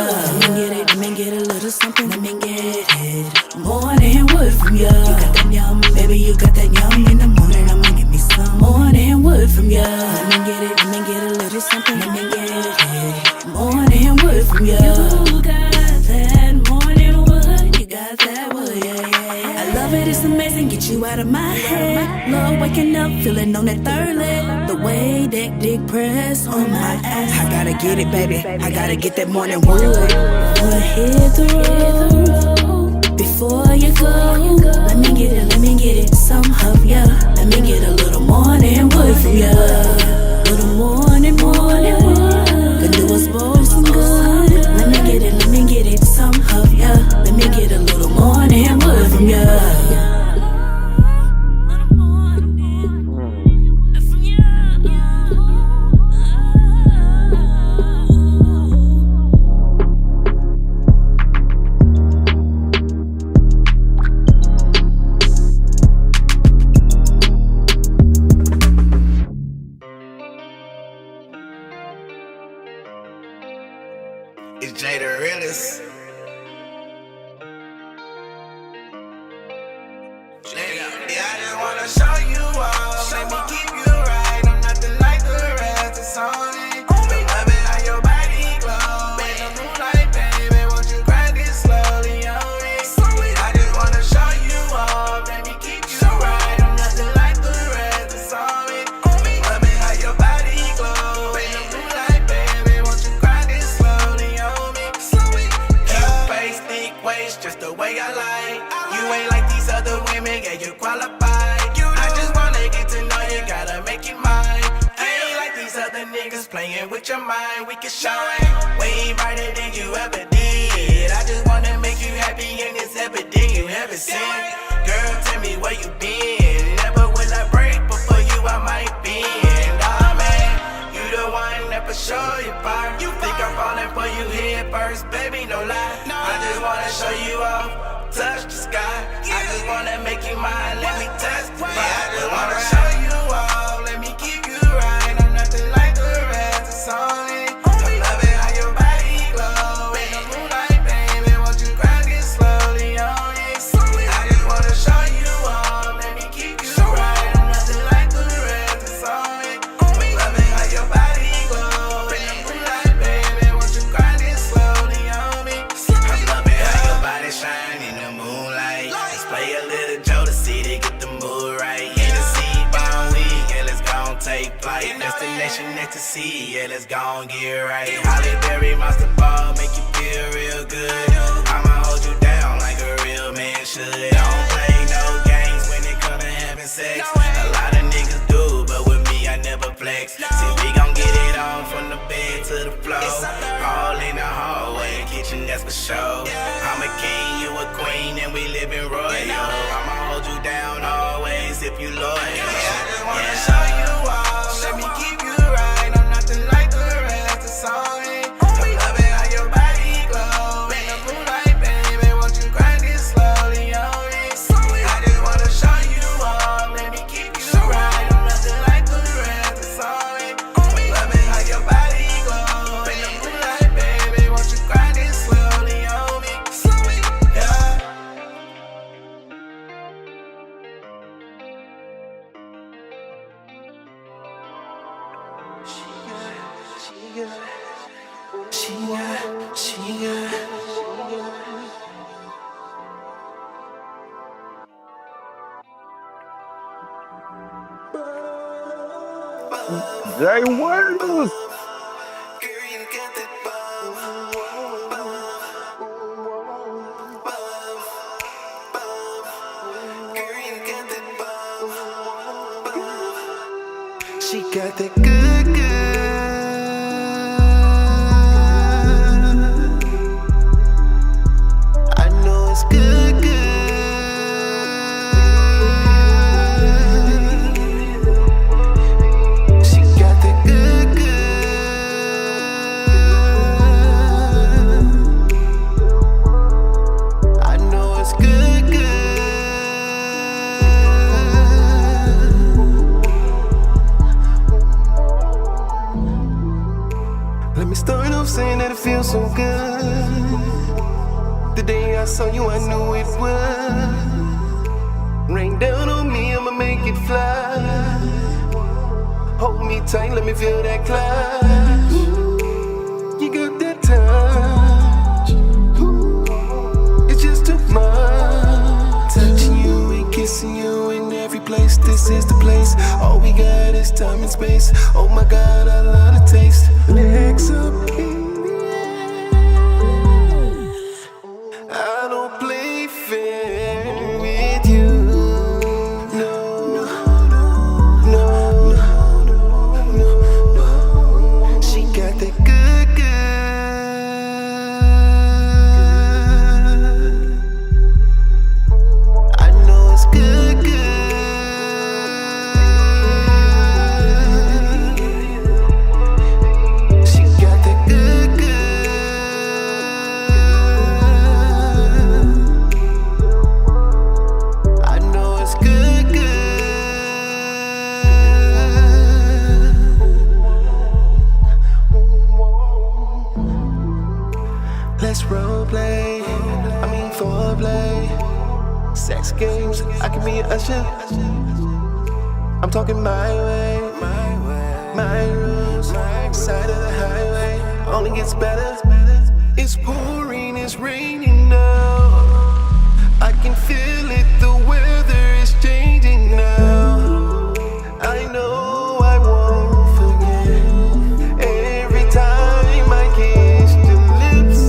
Let me get a little something. Let me get it, morning wood from ya. You got that yum, baby, you got that yum. In the morning, I'ma get me some morning wood from ya. Let me get a little something. Let me get it, morning wood from ya. You got that morning wood, you got that wood, yeah. I love it, it's amazing, get you out of my head. Lord, waking up, feeling on that third leg. The way that dick press on my ass. I gotta get it, baby, I gotta get that morning wood. Before I hit the road, before you go, let me get it, some of ya. Let me get a little morning wood from ya. Little morning wood, can do us both some good. Let me get it, some of ya. Let me get a little morning wood from ya. It's Jay the realest. Yeah, I just wanna show you off. Let me keep you right. I'm nothing like the rest. It's on it. Love it how your body glow. it's just the way I like. You ain't like these other women, yeah, you qualified. I just wanna get to know you, gotta make you mine. I ain't like these other niggas playing with your mind. We can shine way brighter than you ever did. I just wanna make you happy, and it's everything you ever seen. Girl, tell me where you been. Never will I break, but for you I might bend. Oh man, you the one that for sure you fire. You think I'm falling for you here first, baby, no lie. I just wanna show you off, touch the sky. I just wanna make you mine, let me testify. I just wanna show you off, let me keep you right. I'm nothing like the rest, it's all in. I love it how your body glow in the moonlight, baby. Won't you grind it slowly on it? I just wanna show you off, let me keep you right. I'm nothing like the rest, it's all in. I love it how your body glow in the moonlight, baby. Won't you grind it slowly on me? I love it how your body shine in the moonlight. Let's play a little Jodeci to get the mood right. In the seat, bomb weed, yeah, let's gon' take flight. Destination ecstasy, yeah, let's gon' get right. Holly Berry, Monster Ball, make you feel real good. I'ma hold you down like a real man should. Don't play no games when it come to having sex. A lot of niggas do, but with me I never flex. See, we gon' get it on from the bed to the floor. All in the hallway, kitchen, that's for sure. I'm a king, you a queen, and we live in royal. I'ma hold you down always if you loyal. I just wanna show you all, let me keep you right. I'm nothing like the rest, it's all in. I love it how your body glow in the moonlight, baby. Won't you grind it slowly on it? I just wanna show you all, let me keep you right. I'm nothing like the rest, it's all in. I love it how your body glow in the moonlight, baby. Won't you grind it slowly on me? Yeah. Jay Williams. Girl, you got that buzz. Girl, you got that buzz. She got that good, good. I know it's good, good. She got that good, good. I know it's good, good. Let me start off saying that it feels so good. The day I saw you, I knew it would. Rain down on me, I'ma make it fly. Hold me tight, let me feel that clutch. You got that touch. It's just too much. Touching you and kissing you in every place. This is the place. All we got is time and space. Oh my God, I love the taste. Legs up in the air. I don't play fair with you. No, no, no. She got that good, good. I know it's good, good. She got that good, good. I know it's good, good. Let's role play, I mean foreplay. Sex games, I can be an usher. I'm talking my way, my rules, side of the highway. Only gets better. It's pouring, it's raining now. I can feel it, the weather is changing now. I know I won't forget. Every time I kiss your lips,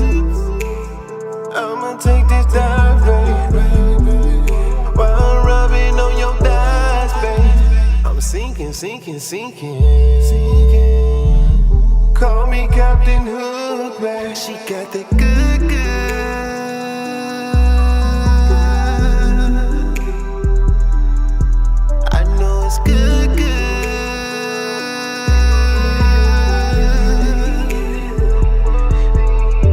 I'ma take this down. sinking, sinking. Call me Captain Hook, man. She got that good, good. I know it's good, good.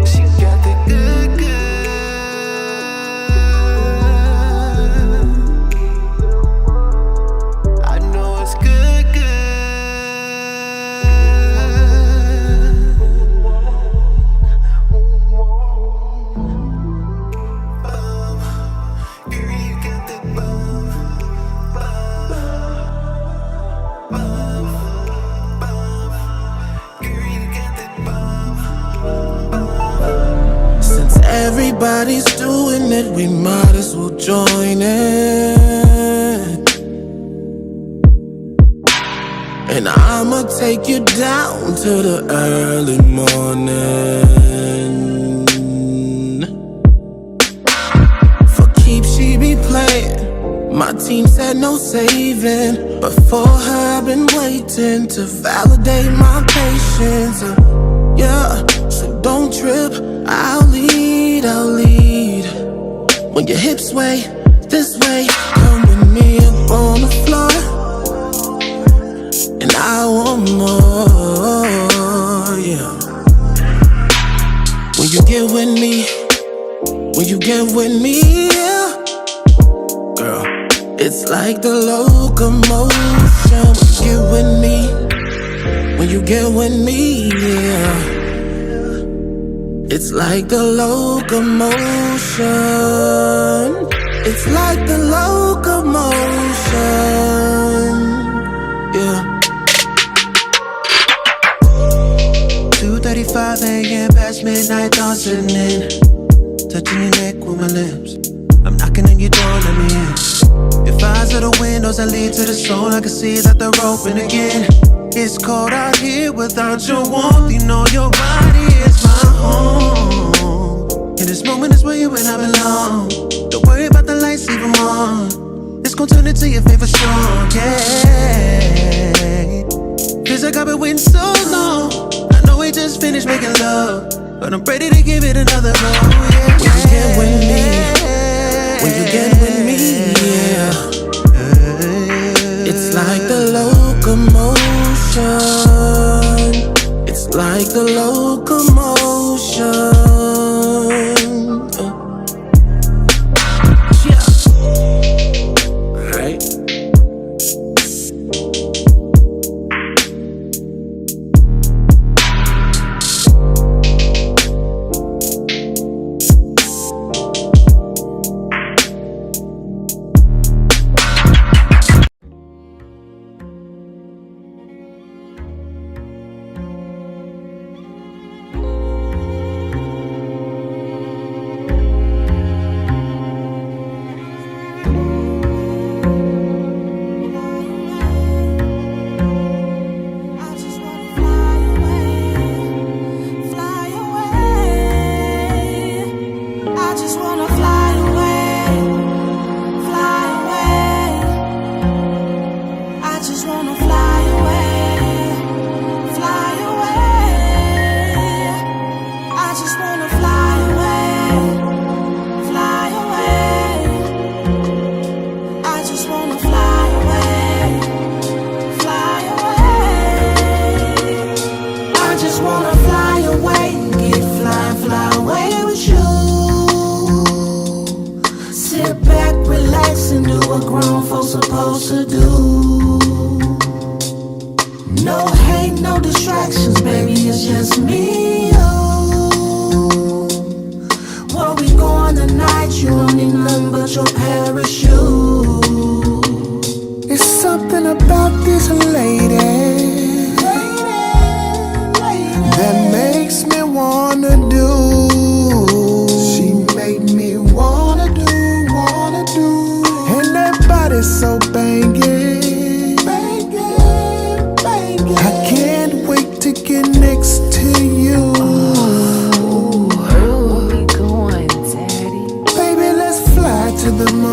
She got that good, good. I know it's good, good. Girl, you got that bum, bum, bum. Girl, you got that bum. Since everybody's doing it, we might as well join it. And I'ma take you down to the early morning. For keeps she be playing. My team said no saving, but for her I've been waiting to validate my patience. Yeah, so don't trip, I'll lead, I'll lead. When your hips sway this way, come with me up on the floor, and I want more, yeah. When you get with me, when you get with me, yeah. Girl, it's like the locomotion. When you get with me, when you get with me, yeah. It's like the locomotion. It's like the locomotion, yeah. 2:35 a.m. past midnight, thoughts sitting in. Touching your neck with my lips. I'm knocking on your door, let me in. If eyes are the windows that lead to the soul, I can see that they're open again. It's cold out here without your warmth. You know your body is my home. In this moment is where you and I belong. Don't worry about the lights, leave them on. It's gon' turn into your favorite song, yeah. Feels like I've been waiting so long. I know we just finished making love, but I'm ready to give it another go, yeah. When you get with me, when you get with me, yeah. It's like the locomotion. It's like the locomotion. Yeah. Right. Supposed to do. No hate, no distractions, baby, it's just me, you. Where we going tonight, you don't need nothing but your parachute. It's something about this lady that makes me wanna do. She made me wanna do. And that body's so banging, banging. I can't wait to get next to you. Where we going, daddy? Baby, let's fly to the moon.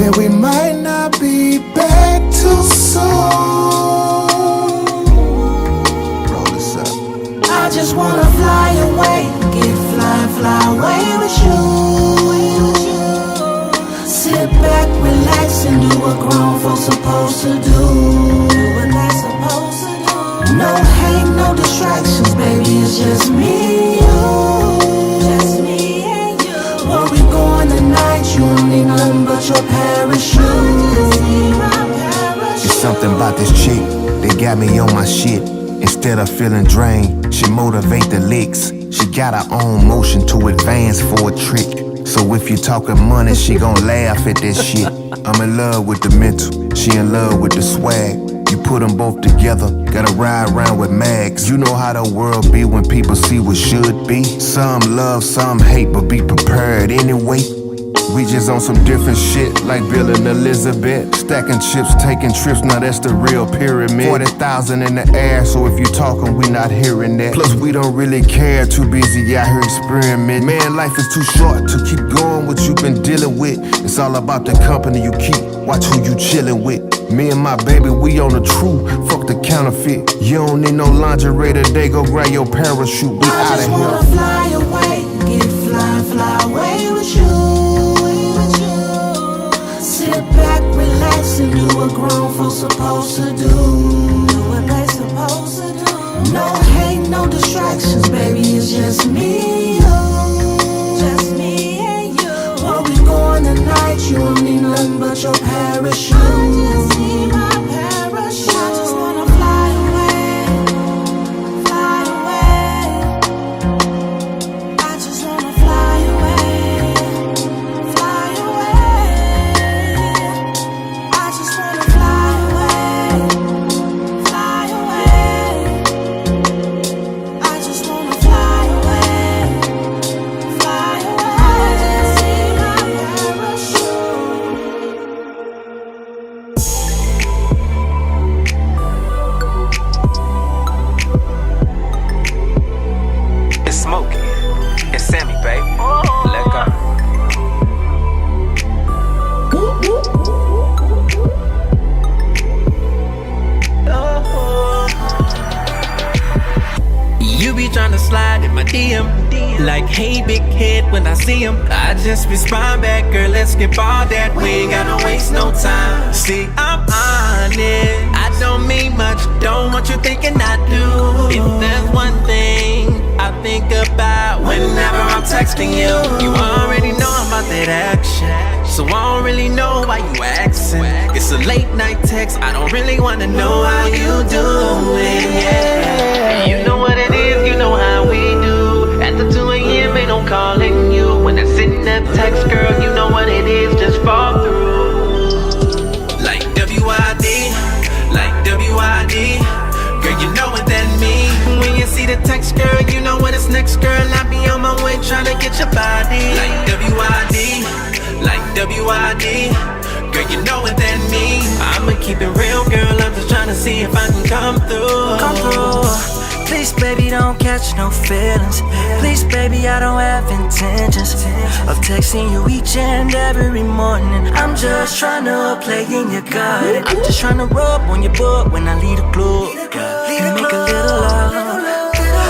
that we might not be back too soon. Roll this up. I just wanna fly away, get fly away with you. Sit back, relax, and do what grown folks supposed to do. No hate, no distractions, baby, it's just me and you. Just me and you. Where we going tonight, you don't need nothing but your parachute. It's something about this chick that got me on my shit. Instead of feeling drained, she motivate the licks. She got her own motion to advance for a trick. So if you talking money, she gon' laugh at that shit. I'm in love with the mental, she in love with the swag. You put them both together, gotta ride around with mags. You know how the world be when people see what should be. Some love, some hate, but be prepared anyway. We just on some different shit, like Bill and Elizabeth. Stacking chips, taking trips, now that's the real pyramid. 40,000 in the air, so if you talking, we not hearing that. Plus we don't really care, too busy out here experimenting. Man, life is too short to keep going what you been dealing with. It's all about the company you keep, watch who you chillin' with. Me and my baby, we on the true, fuck the counterfeit. You don't need no lingerie today, go grab your parachute, we out of here. I just wanna fly away, get fly away with you. Sit back, relax, and do what grown folks supposed to do. No hate, no distractions, baby, it's just me and you. Just me and you. Where we going tonight, you don't need nothing but your parachute. I just need my parachute. I just wanna fly away, fly away. I just wanna fly away, fly away. I just wanna fly away, fly away. I just wanna fly away, fly away. I just see my parachute. It's Smokey. It's Sammy, baby. Let go. You be tryna slide in my DM, like hey big head when I see him. I just respond back, girl, let's skip all that. We ain't gotta waste no time. See, I'm honest, I don't mean much, don't want you thinking I do. If there's one thing I think about whenever I'm texting you, you already know I'm about that action, so I don't really know why you asking. It's a late night text, I don't really wanna know how you doing, yeah. You know what it is, you know how we do. At the 2 a.m. ain't no calling you. When I send that text, girl, you know what it is, just fall through. Like WID, like WID. Girl, you know what that mean. When you see the text, girl, you know what it's next, girl. I be on my way tryna get your body. Like WID, like WID. Girl, you know what that mean. I'ma keep it real, girl, I'm just tryna see if I can come through. Come through. Please, baby, don't catch no feelings. Please, baby, I don't have intentions of texting you each and every morning. I'm just tryna play in your garden. I'm just tryna rub on your butt when I leave the club and make a little love.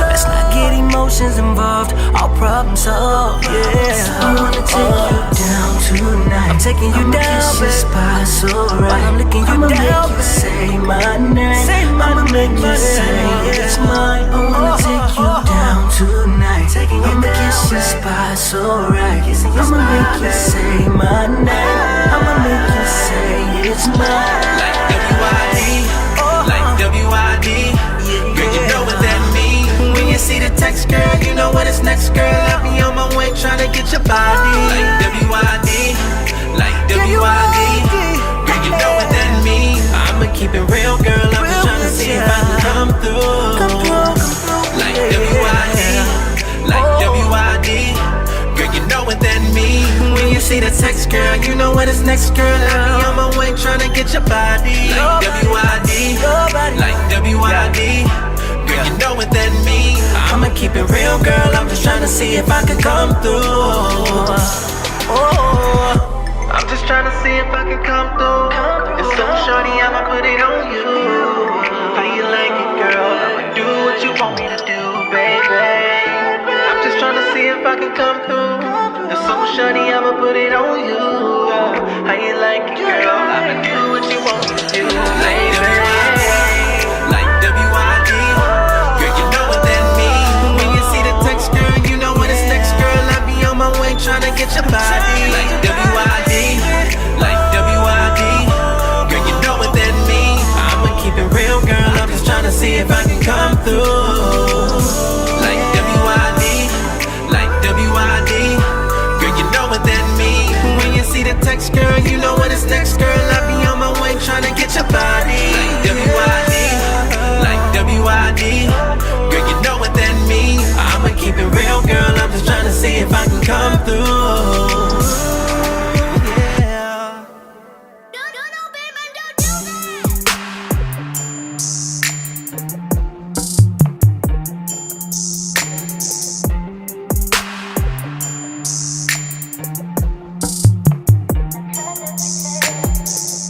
Let's not get emotions involved, all problems solved, yeah. I wanna take you down tonight. I'm taking you down, baby. Spot so right. I'm licking you down, baby. Say my name. I'ma make you say it's mine. I wanna take you down tonight. I'ma kiss your spot so right. I'ma make you say my name. I'ma make you say it's mine. Like WID, like WID. Girl, you know what that mean. When you see the text, girl, you know what it's next, girl. I be on my way tryna get your body. Like WID, like WID. Girl, you know what that mean. I'ma keep it real, girl. I'm just tryna see if I can come through. Like WID, like WID. Girl, you know what that mean. When you see the text, girl, you know what it's next, girl. I be on my way tryna get your body. Like WID, like WID. Girl, you know what that mean. I'ma keep it real, girl. I'm just tryna see if I can come through. Oh, I'm just trying to see if I can come through. It's so shorty, I'ma put it on you. How you like it, girl? I'ma do what you want me to do, baby. I'm just trying to see if I can come through. It's so shorty, I'ma put it on you. How you like it, girl? I'ma do what you want me to do, baby. Like W.I.D. Girl, you know what that means. When you see the text, girl, you know what it's next, girl. I be on my way trying to get your body. Like W.I.D. Like W.I.D. Girl, you know what that means. I'ma keep it real, girl. I'm just trying to see if I can come through. Like W.I.D. Like W.I.D. Girl, you know what that means. When you see the text, girl, you know what it's next, girl. I be on my way trying to get your body. Like W.I.D. Like W.I.D. Girl, you know what that means. I'ma keep it real, girl. I'm just trying to see if I can come through. Yeah.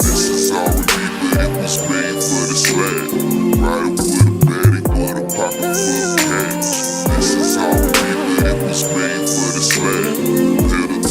This is all we need, but it was made for the swag. Riding with a baddie, but a pocket full of cash. This is all we need, but it was made for the swag. Pedal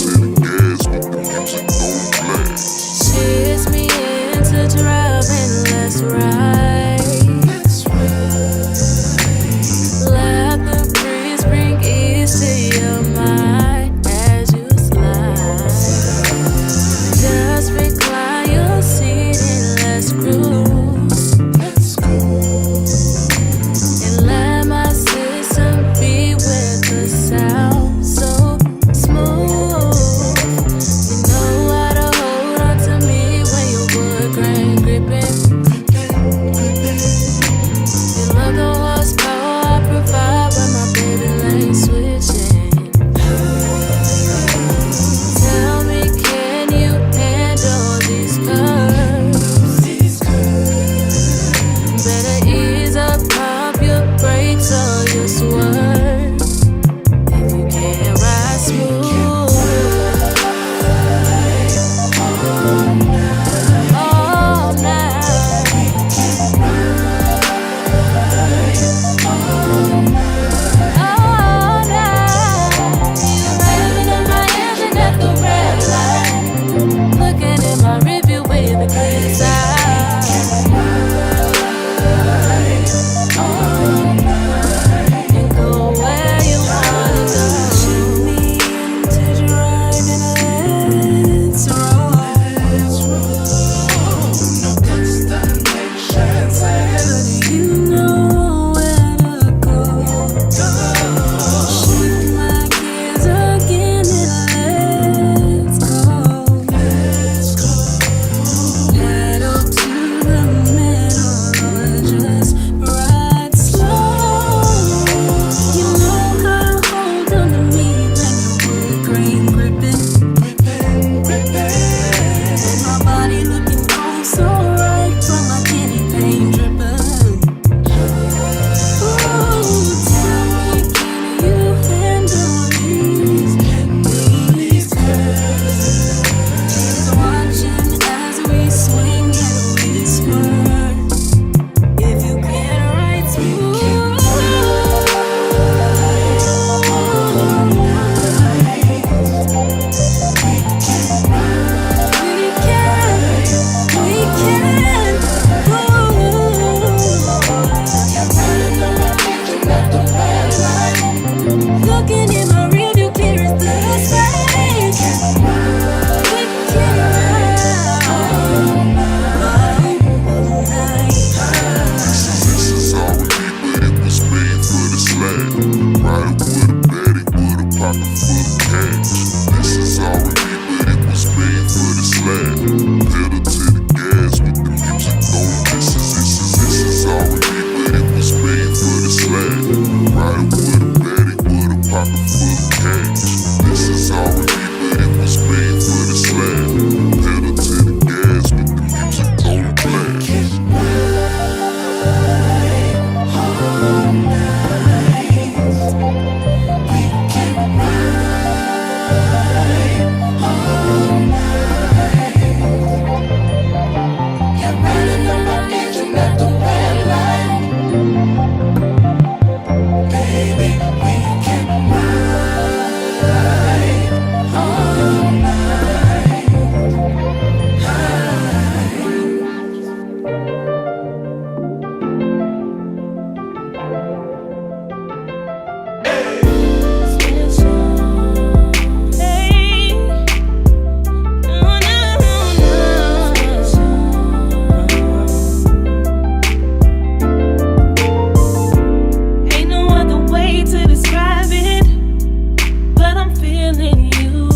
feeling you.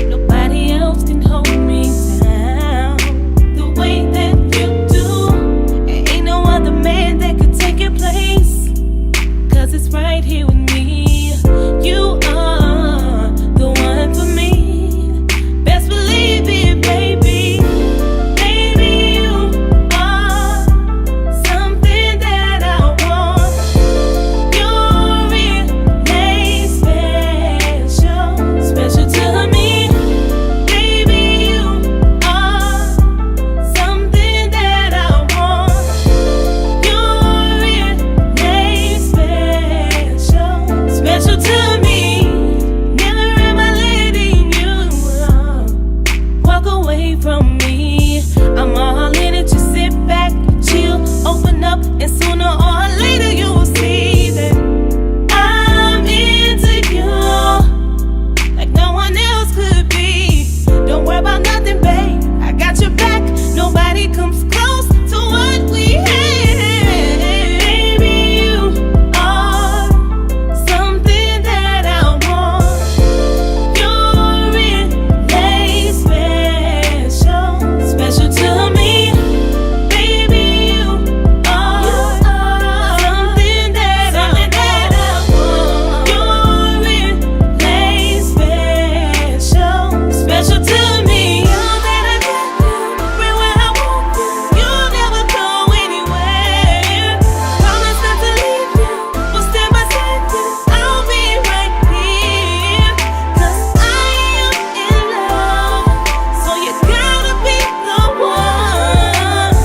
Nobody else can hold me down the way that you do. And ain't no other man that could take your place. 'Cause it's right here with me. You are the one for me. Best believe it, baby. Baby, you are something that I want. You're really special, special to me. Baby, you are something that I want. You're really special, special to me. Never am I letting you walk away from me. I'm all in it, just sit back, chill, open up, and sooner or later you will see that I'm into you like no one else could be. Don't worry about nothing, babe. I got your back. Nobody comes close to what we had. Baby, you are something that I want. You're really special, special to me. Baby, you are something that I want. You're really special, special to me. All that I got you, right where I want you. You'll never go anywhere. Promise not to leave you, we'll stand beside you. I'll be right here, 'cause I am in love. So you gotta be the one.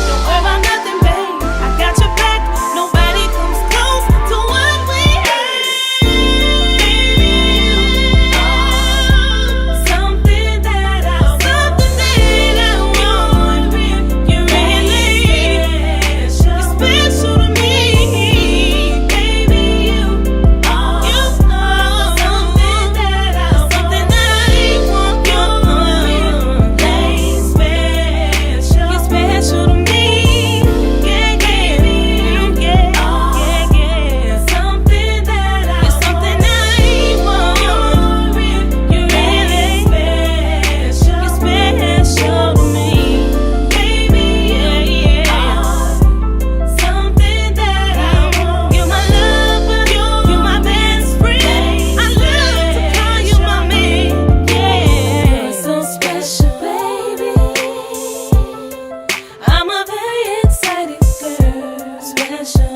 Don't worry about nothing, babe. I got your back. Nobody comes close to what we had. Baby, you are something that I want. You're really special to me. Baby, you are something that I want. You're special to me. Yeah, yeah, yeah, yeah. Something that I want. You're really special. You're special to me. Baby, yeah. Something that I want. You're my lover. You're my best friend. I love to call you my man. Yeah. You're so special, baby. I'm a very excited girl. Special.